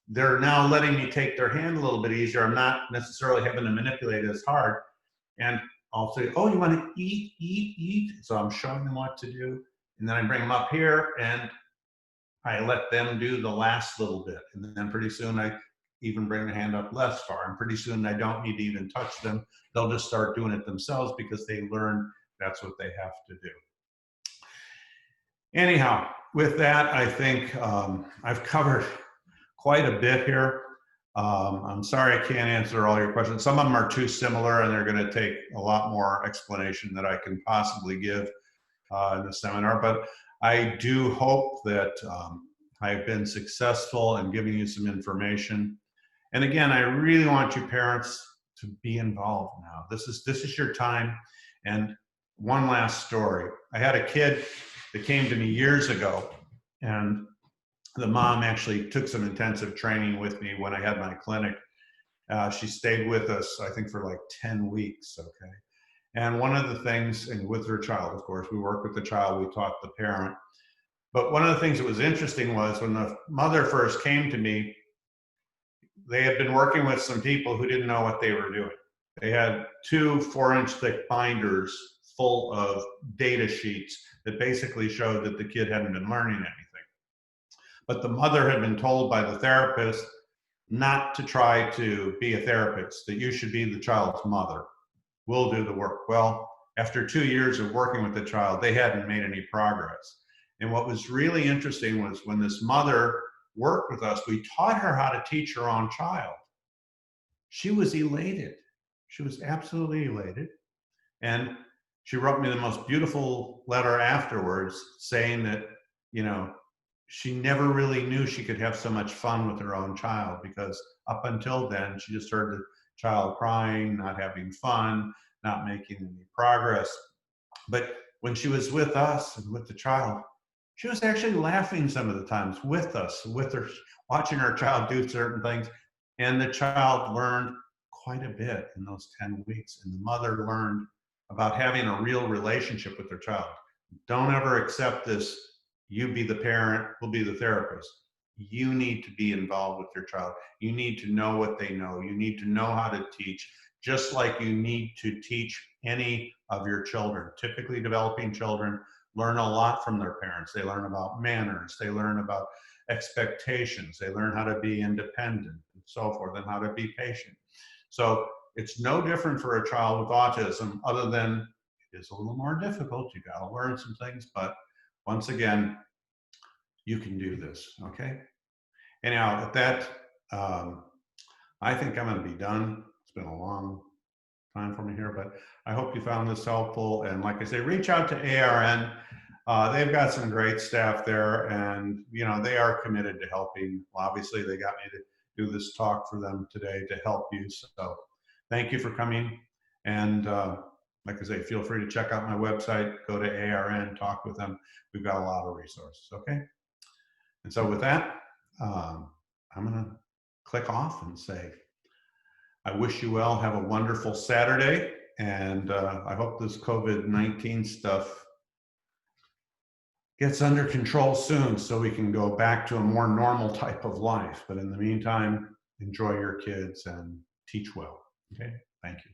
they're now letting me take their hand a little bit easier. I'm not necessarily having to manipulate as hard. And I'll say, oh, you want to eat, eat, eat. So I'm showing them what to do. And then I bring them up here and I let them do the last little bit. And then pretty soon I even bring the hand up less far. And pretty soon I don't need to even touch them. They'll just start doing it themselves because they learn that's what they have to do. Anyhow, with that, I think I've covered quite a bit here. I'm sorry I can't answer all your questions. Some of them are too similar and they're going to take a lot more explanation that I can possibly give in the seminar. But I do hope that I've been successful in giving you some information. And again, I really want you parents to be involved now. This is your time. And one last story. I had a kid that came to me years ago, and the mom actually took some intensive training with me when I had my clinic. She stayed with us, I think, for like 10 weeks, okay? And one of the things, and with her child, of course, we worked with the child, we taught the parent. But one of the things that was interesting was when the mother first came to me, they had been working with some people who didn't know what they were doing. They had 2 4-inch thick binders full of data sheets that basically showed that the kid hadn't been learning anything. But the mother had been told by the therapist not to try to be a therapist, that you should be the child's mother. We'll do the work. Well, after 2 years of working with the child, they hadn't made any progress. And what was really interesting was when this mother worked with us, we taught her how to teach her own child. She was elated. She was absolutely elated. And she wrote me the most beautiful letter afterwards saying that, you know, she never really knew she could have so much fun with her own child, because up until then, she just heard the child crying, not having fun, not making any progress. But when she was with us and with the child, she was actually laughing some of the times with us, with her, watching our child do certain things. And the child learned quite a bit in those 10 weeks. And the mother learned about having a real relationship with their child. Don't ever accept this, you be the parent, we'll be the therapist. You need to be involved with your child. You need to know what they know. You need to know how to teach, just like you need to teach any of your children. Typically developing children learn a lot from their parents. They learn about manners. They learn about expectations. They learn how to be independent and so forth, and how to be patient. So it's no different for a child with autism, other than it is a little more difficult. You got to learn some things, but once again, you can do this, okay? Anyhow, at that, I think I'm going to be done. It's been a long time for me here, but I hope you found this helpful. And like I say, reach out to ARN. They've got some great staff there, and you know, they are committed to helping. Well, obviously, they got me to do this talk for them today to help you. So thank you for coming. And like I say, feel free to check out my website, go to ARN, talk with them. We've got a lot of resources, okay? And so with that, I'm gonna click off and say, I wish you well, have a wonderful Saturday, and I hope this COVID-19 stuff gets under control soon so we can go back to a more normal type of life. But in the meantime, enjoy your kids and teach well, okay? Thank you.